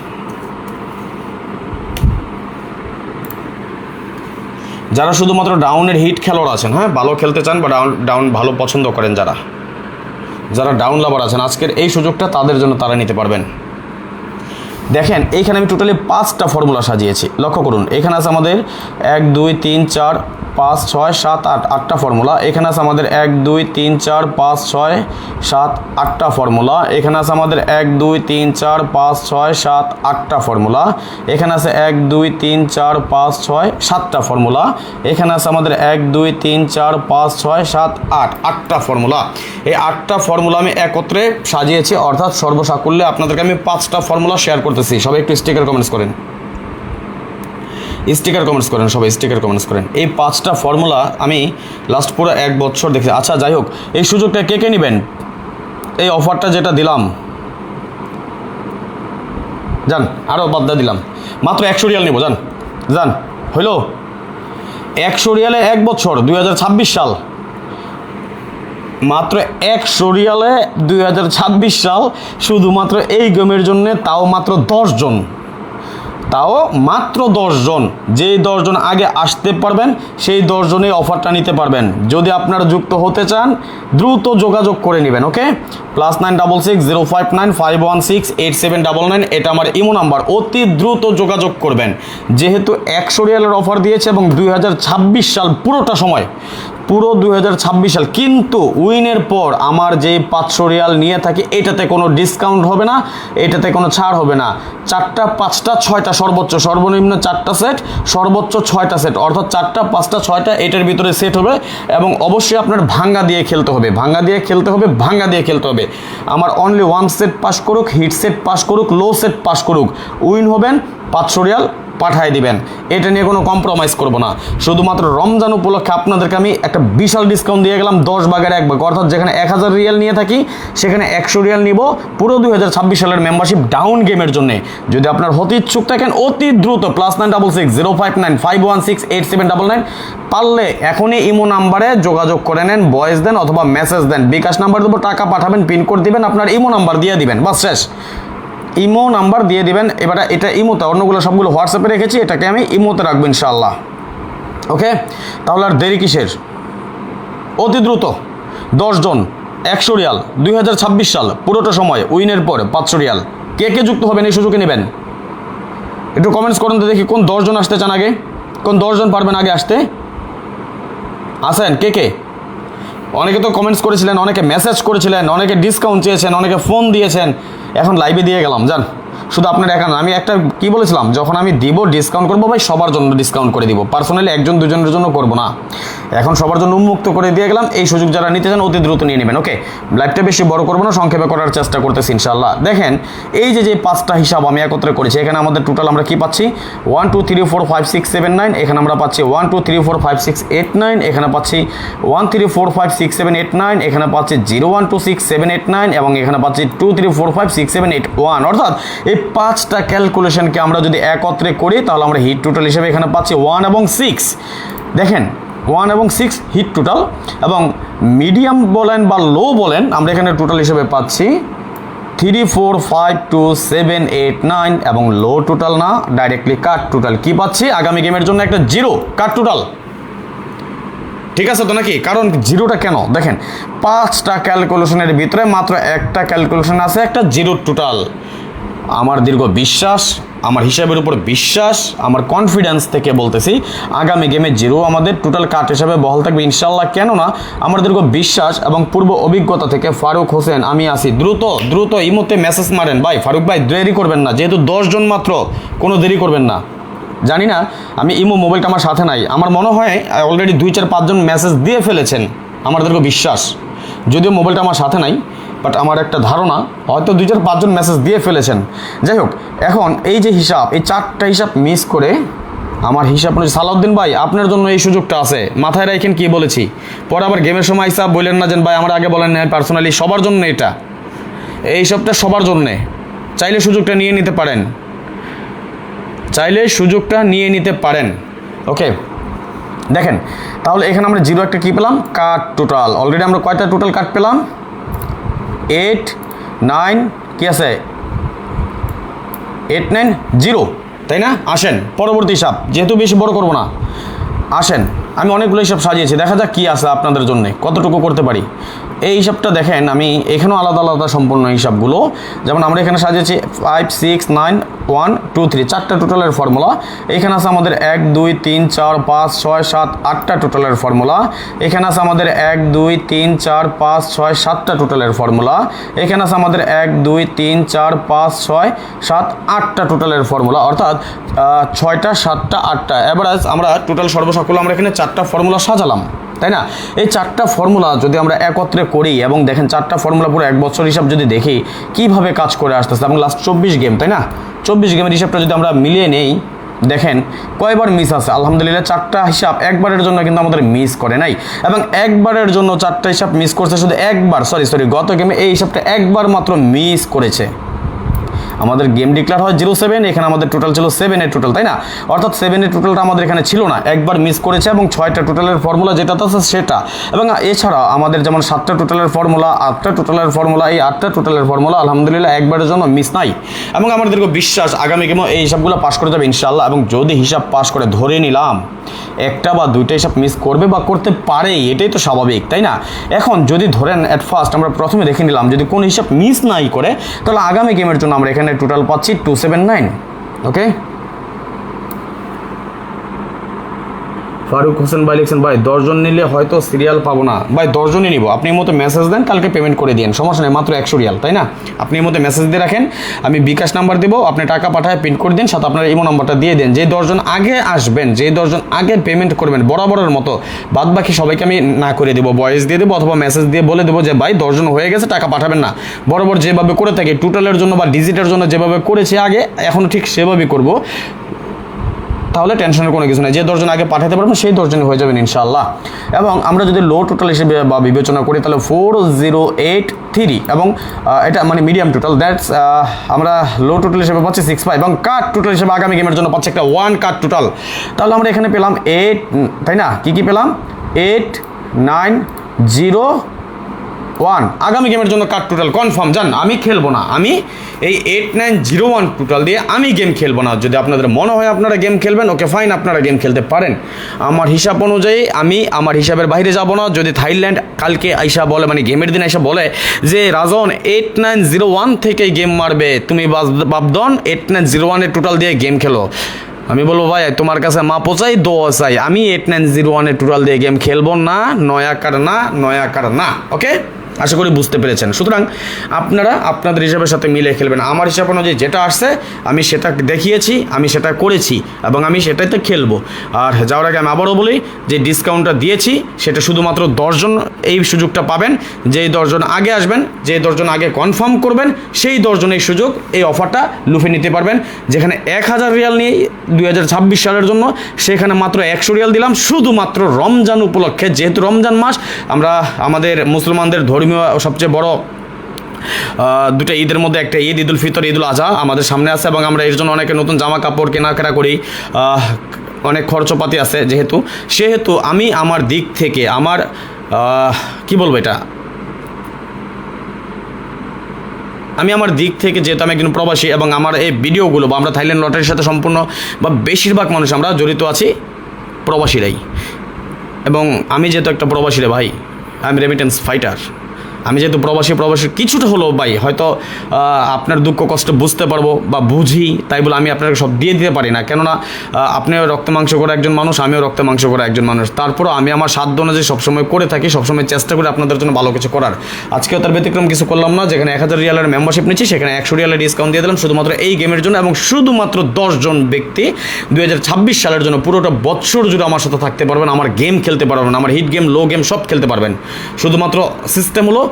যারা শুধুমাত্র ডাউনের হিট খেলোয়াড় আছেন, হ্যাঁ, ভালো খেলতে চান বা ডাউন ভালো পছন্দ করেন, যারা ডাউন লাভার আছেন, আজকের এই সুযোগটা তাদের জন্য, তারা নিতে পারবেন। দেখেন এইখানে আমি টোটালি 5টা ফর্মুলা সাজিয়েছি, লক্ষ্য করুন। এখানে আছে আমাদের 1 2 3 4 5 6 7 8 8টা ফর্মুলা। এখানে আছে আমাদের 1 2 3 4 5 6 7 8টা ফর্মুলা। এখানে আছে আমাদের 1 2 3 4 5 6 7 8টা ফর্মুলা। এখানে আছে 1 2 3 4 5 6 7টা ফর্মুলা। এখানে আছে আমাদের 1 2 3 4 5 6 7 8 8টা ফর্মুলা। এই 8টা ফর্মুলা আমি একত্রে সাজিয়েছি, অর্থাৎ সর্বসাকুল্যে আপনাদেরকে আমি 5টা ফর্মুলা শেয়ার করতেছি। সবাই একটু স্টিকার কমেন্টস করেন, সবাই স্টিকার কমেন্টস করেন। এই 5টা ফর্মুলা আমি লাস্ট পুরো 1 বছর দেখি। আচ্ছা যাই হোক, এই সুযোগটা কে কে নেবেন? এই অফারটা যেটা দিলাম, যান আরও বাদ্দা দিলাম, মাত্র 100 রিয়াল নেব। যান হইল 100 রিয়ালে 1 বছর 2026 সাল, মাত্র 100 রিয়ালে 2026 সাল শুধুমাত্র এই গেমের জন্য, তাও মাত্র 10 জন, তাও মাত্র 10 জন। যেই 10 জন আগে আসতে পারবেন সেই 10 জনই অফারটা নিতে পারবেন। যদি আপনারা যুক্ত হতে চান দ্রুত যোগাযোগ করে নেবেন, ওকে? +966 059 516 8799। এটা আমার ইমো নাম্বার, অতি দ্রুত যোগাযোগ করবেন। যেহেতু 100 রিয়ালের অফার দিয়েছে এবং 2026 সাল পুরোটা সময়, পুরো 2026 সাল, কিন্তু উইনের পর আমার যে 500 রিয়াল নিয়ে থাকি এটাতে কোনো ডিসকাউন্ট হবে না, এটাতে কোনো ছাড় হবে না। 4টা 5টা 6টা সর্বোচ্চ, সর্বনিম্ন 4টা সেট, সর্বোচ্চ 6টা সেট, অর্থাৎ 4টা 5টা 6টা এটার ভিতরে সেট হবে। এবং অবশ্যই আপনার ভাঙ্গা দিয়ে খেলতে হবে, ভাঙ্গা দিয়ে খেলতে হবে। আমার অনলি 1 সেট পাস করুক, হিট সেট পাস করুক, লো সেট পাস করুক, উইন হবেন 500 রিয়াল পাঠিয়ে দিবেন, এটা নিয়ে কোনো কম্প্রোমাইজ করব না। শুধুমাত্র রমজান উপলক্ষে আপনাদেরকে আমি একটা বিশাল ডিসকাউন্ট দিয়ে গেলাম 10 ভাগের 1 ভাগ, অর্থাৎ যেখানে 1000 রিয়াল নিয়ে থাকি সেখানে 100 রিয়াল নিব পুরো 2026 সালের মেম্বারশিপ ডাউন গেমের জন্য। যদি আপনার হতে ইচ্ছুক থাকেন অতি দ্রুত +966 059 516 8799 পারলে এখনই ইমো নাম্বারে যোগাযোগ করে নেন, ভয়েস দেন অথবা মেসেজ দেন, বিকাশ নাম্বার দেবো, টাকা পাঠাবেন, পিনকোড দিবেন, আপনার ইমো নাম্বার দিয়ে দিবেন, বাস শেষ। ইমো নাম্বার দিয়ে দিবেন। এবার এটা ইমোতে, অন্যগুলো সবগুলো হোয়াটসঅ্যাপে রেখেছি, এটাকে আমি ইমোতে রাখবো ইনশাআল্লাহ। ওকে, তাহলে আর দেরি কিসের, অতি দ্রুত 10 জন 100 রিয়াল 2026 সাল পুরোটা সময় উইনের পর 500 রিয়াল। কে কে যুক্ত হবেন এই সুযোগে নেবেন একটু কমেন্টস করুন তো দেখি, কোন 10 জন আসতে চান আগে, কোন 10 জন পারবেন আগে আসতে, আসেন কে কে। অনেকে তো কমেন্টস করেছিলেন, অনেকে মেসেজ করেছিলেন, অনেকে ডিসকাউন্ট চেয়েছেন, অনেকে ফোন দিয়েছেন, এখন লাইভে দিয়ে গেলাম যান। শুধু আপনার একা না, আমি একটা কি বলেছিলাম, যখন আমি দিব ডিসকাউন্ট করবো ভাই সবার জন্য ডিসকাউন্ট করে দিব, পার্সোনালি 1 2 জনের জন্য করবো না। এখন সবার জন্য উন্মুক্ত করে দিয়ে গেলাম, এই সুযোগ যারা নিতে চান অতি দ্রুত নিয়ে নেবেন। ওকে, লাইভটা বেশি বড় করবো না, সংক্ষেপে করার চেষ্টা করতেছি ইনশাআল্লাহ। দেখেন এই যে 5টা হিসাব আমি একত্রে করেছি, এখানে আমাদের টোটাল আমরা কি পাচ্ছি 1 2 3 4 5 6 7 9, এখানে আমরা পাচ্ছি 1 2 3 4 5 6 8 9, এখানে পাচ্ছি 1 3 4 5 6 7 8 9, এখানে পাচ্ছি 0 1 2 6 7 8 9 এবং এখানে পাচ্ছি 2 3 4 5 6 7 8 1। অর্থাৎ এই 5টা ক্যালকুলেশনকে আমরা যদি একত্রে করি তাহলে আমরা হিট টোটাল হিসেবে এখানে পাচ্ছি 1 এবং 6। দেখেন 1 এবং 6 হিট টোটাল, এবং মিডিয়াম বলেন বা লো বলেন আমরা এখানে টোটাল হিসেবে পাচ্ছি 3 4 5 2 7 8 9 এবং লো টোটাল না, ডাইরেক্টলি কাট টোটাল কি পাচ্ছি আগামী গেমের জন্য একটা 0 কাট টোটাল। ঠিক আছে তো নাকি? কারণ 0টা কেন, দেখেন 5টা ক্যালকুলেশনের ভিতরে মাত্র একটা ক্যালকুলেশন আছে একটা 0 টোটাল। আমার দীর্ঘ বিশ্বাস, আমার হিসাবের উপর বিশ্বাস, আমার কনফিডেন্স থেকে বলতেছি আগামী গেমে 0 আমাদের টোটাল কাট হিসাবে বহাল থাকবে ইনশাল্লাহ। কেননা আমার দীর্ঘ বিশ্বাস এবং পূর্ব অভিজ্ঞতা থেকে ফারুক হোসেন আমি আছি। দ্রুত ইমোতে মেসেজ মারেন ভাই, ফারুক ভাই দেরি করবেন না, যেহেতু 10 জন মাত্র, কোনো দেরি করবেন না। জানি না, আমি ইমো মোবাইলটা আমার সাথে নাই, আমার মনে হয় অলরেডি 2 4 5 জন মেসেজ দিয়ে ফেলেছেন, আমার দীর্ঘ বিশ্বাস, যদিও মোবাইলটা আমার সাথে নাই, বাট আমার একটা ধারণা হয়তো 2 4 5 জন মেসেজ দিয়ে ফেলেছেন। যাই হোক, এখন এই যে হিসাব, এই 4টা হিসাব মিস করে আমার হিসাব অনুযায়ী সালাউদ্দিন ভাই আপনার জন্য এই সুযোগটা আছে, মাথায় রাখেন কি বলেছি, পরে আবার গেমের সময় হিসাব বললেন না যে ভাই আমার আগে বলেন না, পার্সোনালি সবার জন্য এটা, এই হিসাবটা সবার জন্যে, চাইলে সুযোগটা নিয়ে নিতে পারেন, চাইলে সুযোগটা নিয়ে নিতে পারেন। ওকে, দেখেন তাহলে এখানে আমরা 0 একটা কী পেলাম, কাট টোটাল। অলরেডি আমরা কয়টা টোটাল কাট পেলাম, 8 9 কি আছে 8 9 0, তাই না? আসেন পরবর্তী হিসাব, যেহেতু বেশি বড় করব না, আসেন আমি অনেকগুলো হিসাব সাজিয়েছি, দেখা যাক কী আছে আপনাদের জন্য, কতটুকু করতে পারি। এই হিসাবটা দেখেন, আমি এখানেও আলাদা আলাদা সম্পূর্ণ হিসাবগুলো, যেমন আমরা এখানে সাজিয়েছি 5 6 9 1 2 3 4টা টোটালের ফর্মুলা। এখানে আছে আমাদের 1 2 3 4 5 6 7 8টা টোটালের ফর্মুলা। এখানে আছে আমাদের 1 2 3 4 5 6 7টা টোটালের ফর্মুলা। এখানে আছে আমাদের 1 2 3 4 5 6 7 8টা টোটালের ফর্মুলা, অর্থাৎ 6টা 7টা 8টা এভারেজ আমরা টোটাল সর্বসকল আমরা এখানে 4টা ফর্মুলা সাজালাম, তাই না? এই 4টা ফর্মুলা যদি আমরা একত্রে করি এবং দেখেন 4টা ফর্মুলা পুরো 1 বছর হিসাব যদি দেখি কিভাবে কাজ করে আসতেছে, এবং লাস্ট 24 গেম, তাই না? 24 গেমের হিসাবটা যদি আমরা মিলিয়ে নেই, দেখেন কয়বার মিস আছে। আলহামদুলিল্লাহ 4টা হিসাব একবারের জন্য কিন্তু আমাদের মিস করে নাই, এবং একবারের জন্য 4টা হিসাব মিস করছে শুধু একবার, সরি গত গেমে এই হিসাবটা একবার মাত্র মিস করেছে। আমাদের গেম ডিক্লেয়ার হয় 07, এখানে আমাদের টোটাল ছিল 7 এর টোটাল, তাই না? অর্থাৎ 7 এর টোটালটা আমাদের এখানে ছিল না, একবার মিস করেছে, এবং 6টা টোটালের ফর্মুলা যেটা আছে সেটা, এবং এছাড়া আমাদের যেমন 7টা টোটালের ফর্মুলা, 8টা টোটালের ফর্মুলা, এই 8টা টোটালের ফর্মুলা আলহামদুলিল্লাহ একবারের জন্য মিস নাই, এবং আমাদের বিশ্বাস আগামী গেমও এই হিসাবগুলো পাস করে যাবে ইনশাআল্লাহ। এবং যদি হিসাব পাস করে, ধরে নিলাম একটা বা দুইটা হিসাব মিস করবে বা করতে পারে, এটাই তো স্বাভাবিক, তাই না? এখন যদি ধরেন অ্যাট ফার্স্ট আমরা প্রথমে দেখে নিলাম যদি কোন হিসাব মিস নাই করে, তাহলে আগামী গেমের জন্য আমরা এখানে টোটাল পাচ্ছি 279। ওকে, ফারুক হোসেন ভাই লিখছেন ভাই 10 জন নিলে হয়তো সিরিয়াল পাবো না। ভাই 10 জনই নিব, আপনি এর মতো মেসেজ দেন, কালকে পেমেন্ট করে দিন, সমস্যা নেই, মাত্র 100 রিয়াল, তাই না? আপনি এর মধ্যে মেসেজ দিয়ে রাখেন, আমি বিকাশ নাম্বার দেবো, আপনি টাকা পাঠায় পিন করে দিন, সাথে আপনার ইমো নাম্বারটা দিয়ে দেন। যে 10 জন আগে আসবেন, যে 10 জন আগে পেমেন্ট করবেন বরাবরের মতো, বাদ বাকি সবাইকে আমি না করে দেবো, ভয়েস দিয়ে দেবো অথবা মেসেজ দিয়ে বলে দেবো যে ভাই 10 জন হয়ে গেছে, টাকা পাঠাবেন না। বরাবর যেভাবে করে থাকি টোটালের জন্য বা ডিজিটের জন্য যেভাবে করেছি আগে, এখনও ঠিক সেভাবেই করবো। তাহলে টেনশনের কোনো কিছু নেই, যে 10 জন আগে পাঠাতে পারবেন সেই 10 জনই হয়ে যাবেন ইনশাআল্লাহ। এবং আমরা যদি লো টোটাল হিসেবে বা বিবেচনা করি তাহলে 4083 এবং এটা মানে মিডিয়াম টোটাল, দ্যাটস আমরা লো টোটাল হিসেবে পাচ্ছি 65 এবং কাট টোটাল হিসেবে আগামী গেমের জন্য পাচ্ছি একটা 1 কাট টোটাল। তাহলে আমরা এখানে পেলাম 8, তাই না, কি পেলাম 8901 আগামী গেমের জন্য কাট টোটাল কনফার্ম। জান আমি খেলবো না, আমি এই 8901 টোটাল দিয়ে আমি গেম খেলবো না। যদি আপনাদের মনে হয় আপনারা গেম খেলবেন, ওকে ফাইন, আপনারা গেম খেলতে পারেন। আমার হিসাব অনুযায়ী আমি আমার হিসাবের বাইরে যাব না। যদি থাইল্যান্ড কালকে আইসা বলে, মানে গেমের দিন আইসা বলে যে রাজন 8901 থেকে গেম মারবে, তুমি বাবদন 8901 টোটাল দিয়ে গেম খেলো, আমি বলবো ভাই তোমার কাছে মা পোচাই দোয়া চাই, আমি 8901 টোটাল দিয়ে গেম খেলবো না, নয়া কার না। ওকে, আশা করি বুঝতে পেরেছেন। সুতরাং আপনারা আপনাদের হিসাবের সাথে মিলে খেলবেন। আমার হিসাব অনুযায়ী যেটা আসছে আমি সেটা দেখিয়েছি, আমি সেটা করেছি এবং আমি সেটাইতে খেলবো। আর যাওয়ার আগে আমি আবারও বলি যে ডিসকাউন্টটা দিয়েছি সেটা শুধুমাত্র 10 জন এই সুযোগটা পাবেন। যেই 10 জন আগে আসবেন, যে 10 জন আগে কনফার্ম করবেন, সেই 10 জন এই সুযোগ, এই অফারটা লুফে নিতে পারবেন। যেখানে 1000 রিয়াল নিয়ে 2026 সালের জন্য, সেখানে মাত্র 100 রিয়াল দিলাম শুধুমাত্র রমজান উপলক্ষে। যেহেতু রমজান মাস, আমরা আমাদের মুসলমানদের ধর্মীয় সবচেয়ে বড় দুটো ঈদের মধ্যে একটা ঈদ, ঈদুল ফিতর, ঈদুল আজহা আমাদের সামনে আছে এবং আমরা এর জন্য অনেকে নতুন জামা কাপড় কেনাকাটা করি, অনেক খরচপাতি আছে। সেহেতু আমি আমার দিক থেকে আমার কি বলবো এটা, আমি আমার দিক থেকে যেহেতু আমি একজন প্রবাসী এবং আমার এই ভিডিওগুলো বা আমরা থাইল্যান্ড লটারির সাথে সম্পূর্ণ বা বেশিরভাগ মানুষ আমরা জড়িত আছি প্রবাসীরাই। এবং আমি যেহেতু একটা প্রবাসী রে ভাই, আই এম রেমিটেন্স ফাইটার, আমি যেহেতু প্রবাসীর কিছুটা হলেও ভাই হয়তো আপনার দুঃখ কষ্ট বুঝতে পারবো বা বুঝি, তাই বলে আমি আপনাকে সব দিয়ে দিতে পারি না। কেননা আপনিও রক্ত মাংস করে একজন মানুষ, আমিও রক্ত মাংস করে একজন মানুষ। তারপরও আমি আমার সাধ্য অনুযায়ী সবসময় করে থাকি, সবসময় চেষ্টা করি আপনাদের জন্য ভালো কিছু করার। আজকেও তার ব্যতিক্রম কিছু করলাম না। যেখানে 1000 রিয়ালের মেম্বারশিপ নিচ্ছি, সেখানে 100 রিয়ালের ডিসকাউন্ট দিয়ে দিলাম শুধুমাত্র এই গেমের জন্য। এবং শুধুমাত্র 10 জন ব্যক্তি 2026 সালের জন্য পুরোটা বছর জুড়ে আমার সাথে থাকতে পারবেন, আমার গেম খেলতে পারবেন, আমার হিট গেম, লো গেম সব খেলতে পারবেন। শুধুমাত্র সিস্টেম হলো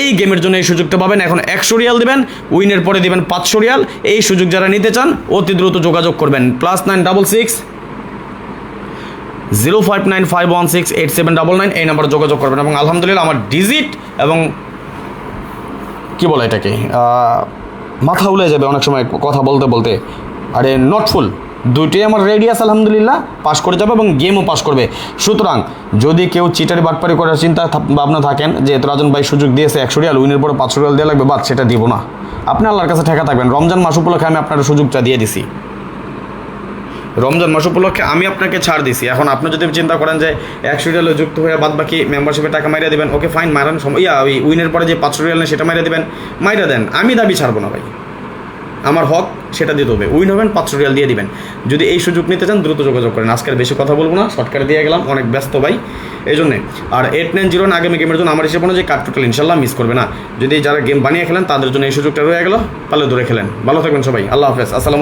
এই গেমের জন্য এই সুযোগটা পাবেন। এখন 100 রিয়াল দিবেন, উইনের পরে দিবেন 500 রিয়াল। এই সুযোগ যারা নিতে চান অতি দ্রুত যোগাযোগ করবেন। +966 0595168799 এই নাম্বারে যোগাযোগ করবেন। এবং আলহামদুলিল্লাহ আমার ডিজিট এবং কি বলে এটাকে মাথা উলে যাবে অনেক সময় কথা বলতে বলতে, আরে নট ফুল দুইটাই আমার রেডি আছে আলহামদুলিল্লাহ, পাস করে যাবে এবং গেমও পাস করবে। সুতরাং যদি কেউ চিটারি বাটপারি করার চিন্তা ভাবনা থাকেন যে রাজন ভাই সুযোগ দিয়েছে 100 রিয়াল, উইনের পরে 500 রিয়াল দেওয়া লাগবে, বাদ সেটা দিব না। আপনি আল্লাহর কাছে ঠেকা থাকবেন। রমজান মাস উপলক্ষে আমি আপনার সুযোগটা দিয়ে দিছি, রমজান মাস উপলক্ষে আমি আপনাকে ছাড় দিছি। এখন আপনি যদি চিন্তা করেন যে 100 রিয়ালে যুক্ত হয়ে বাদ বাকি মেম্বারশিপের টাকা মাইরা দেবেন, ওকে ফাইন, মারান ওই উইনের পরে যে 500 রিয়াল নেই সেটা মাইরা দেবেন, মাইরা দেন, আমি দাবি ছাড়বো না ভাই, আমার হক সেটা দিতে হবে। উইন হবেন 500 রিয়াল দিয়ে দিবেন। যদি এই সুযোগ নিতে চান দ্রুত যোগাযোগ করেন। আজকের বেশি কথা বলবো না, শর্টকাট দিয়ে গেলাম, অনেক ব্যস্ত ভাই এই জন্যে। আর 8901 আগামী গেমের জন্য আমার হিসেবে যে কাট টোটাল ইনশাল্লাহ মিস করবে না। যদি যারা গেম বানিয়ে খেলেন তাদের জন্য এই সুযোগটা রয়ে গেল, পারলে ধরে খেলেন। ভালো থাকবেন সবাই, আল্লাহ হাফেজ, আসসালাম।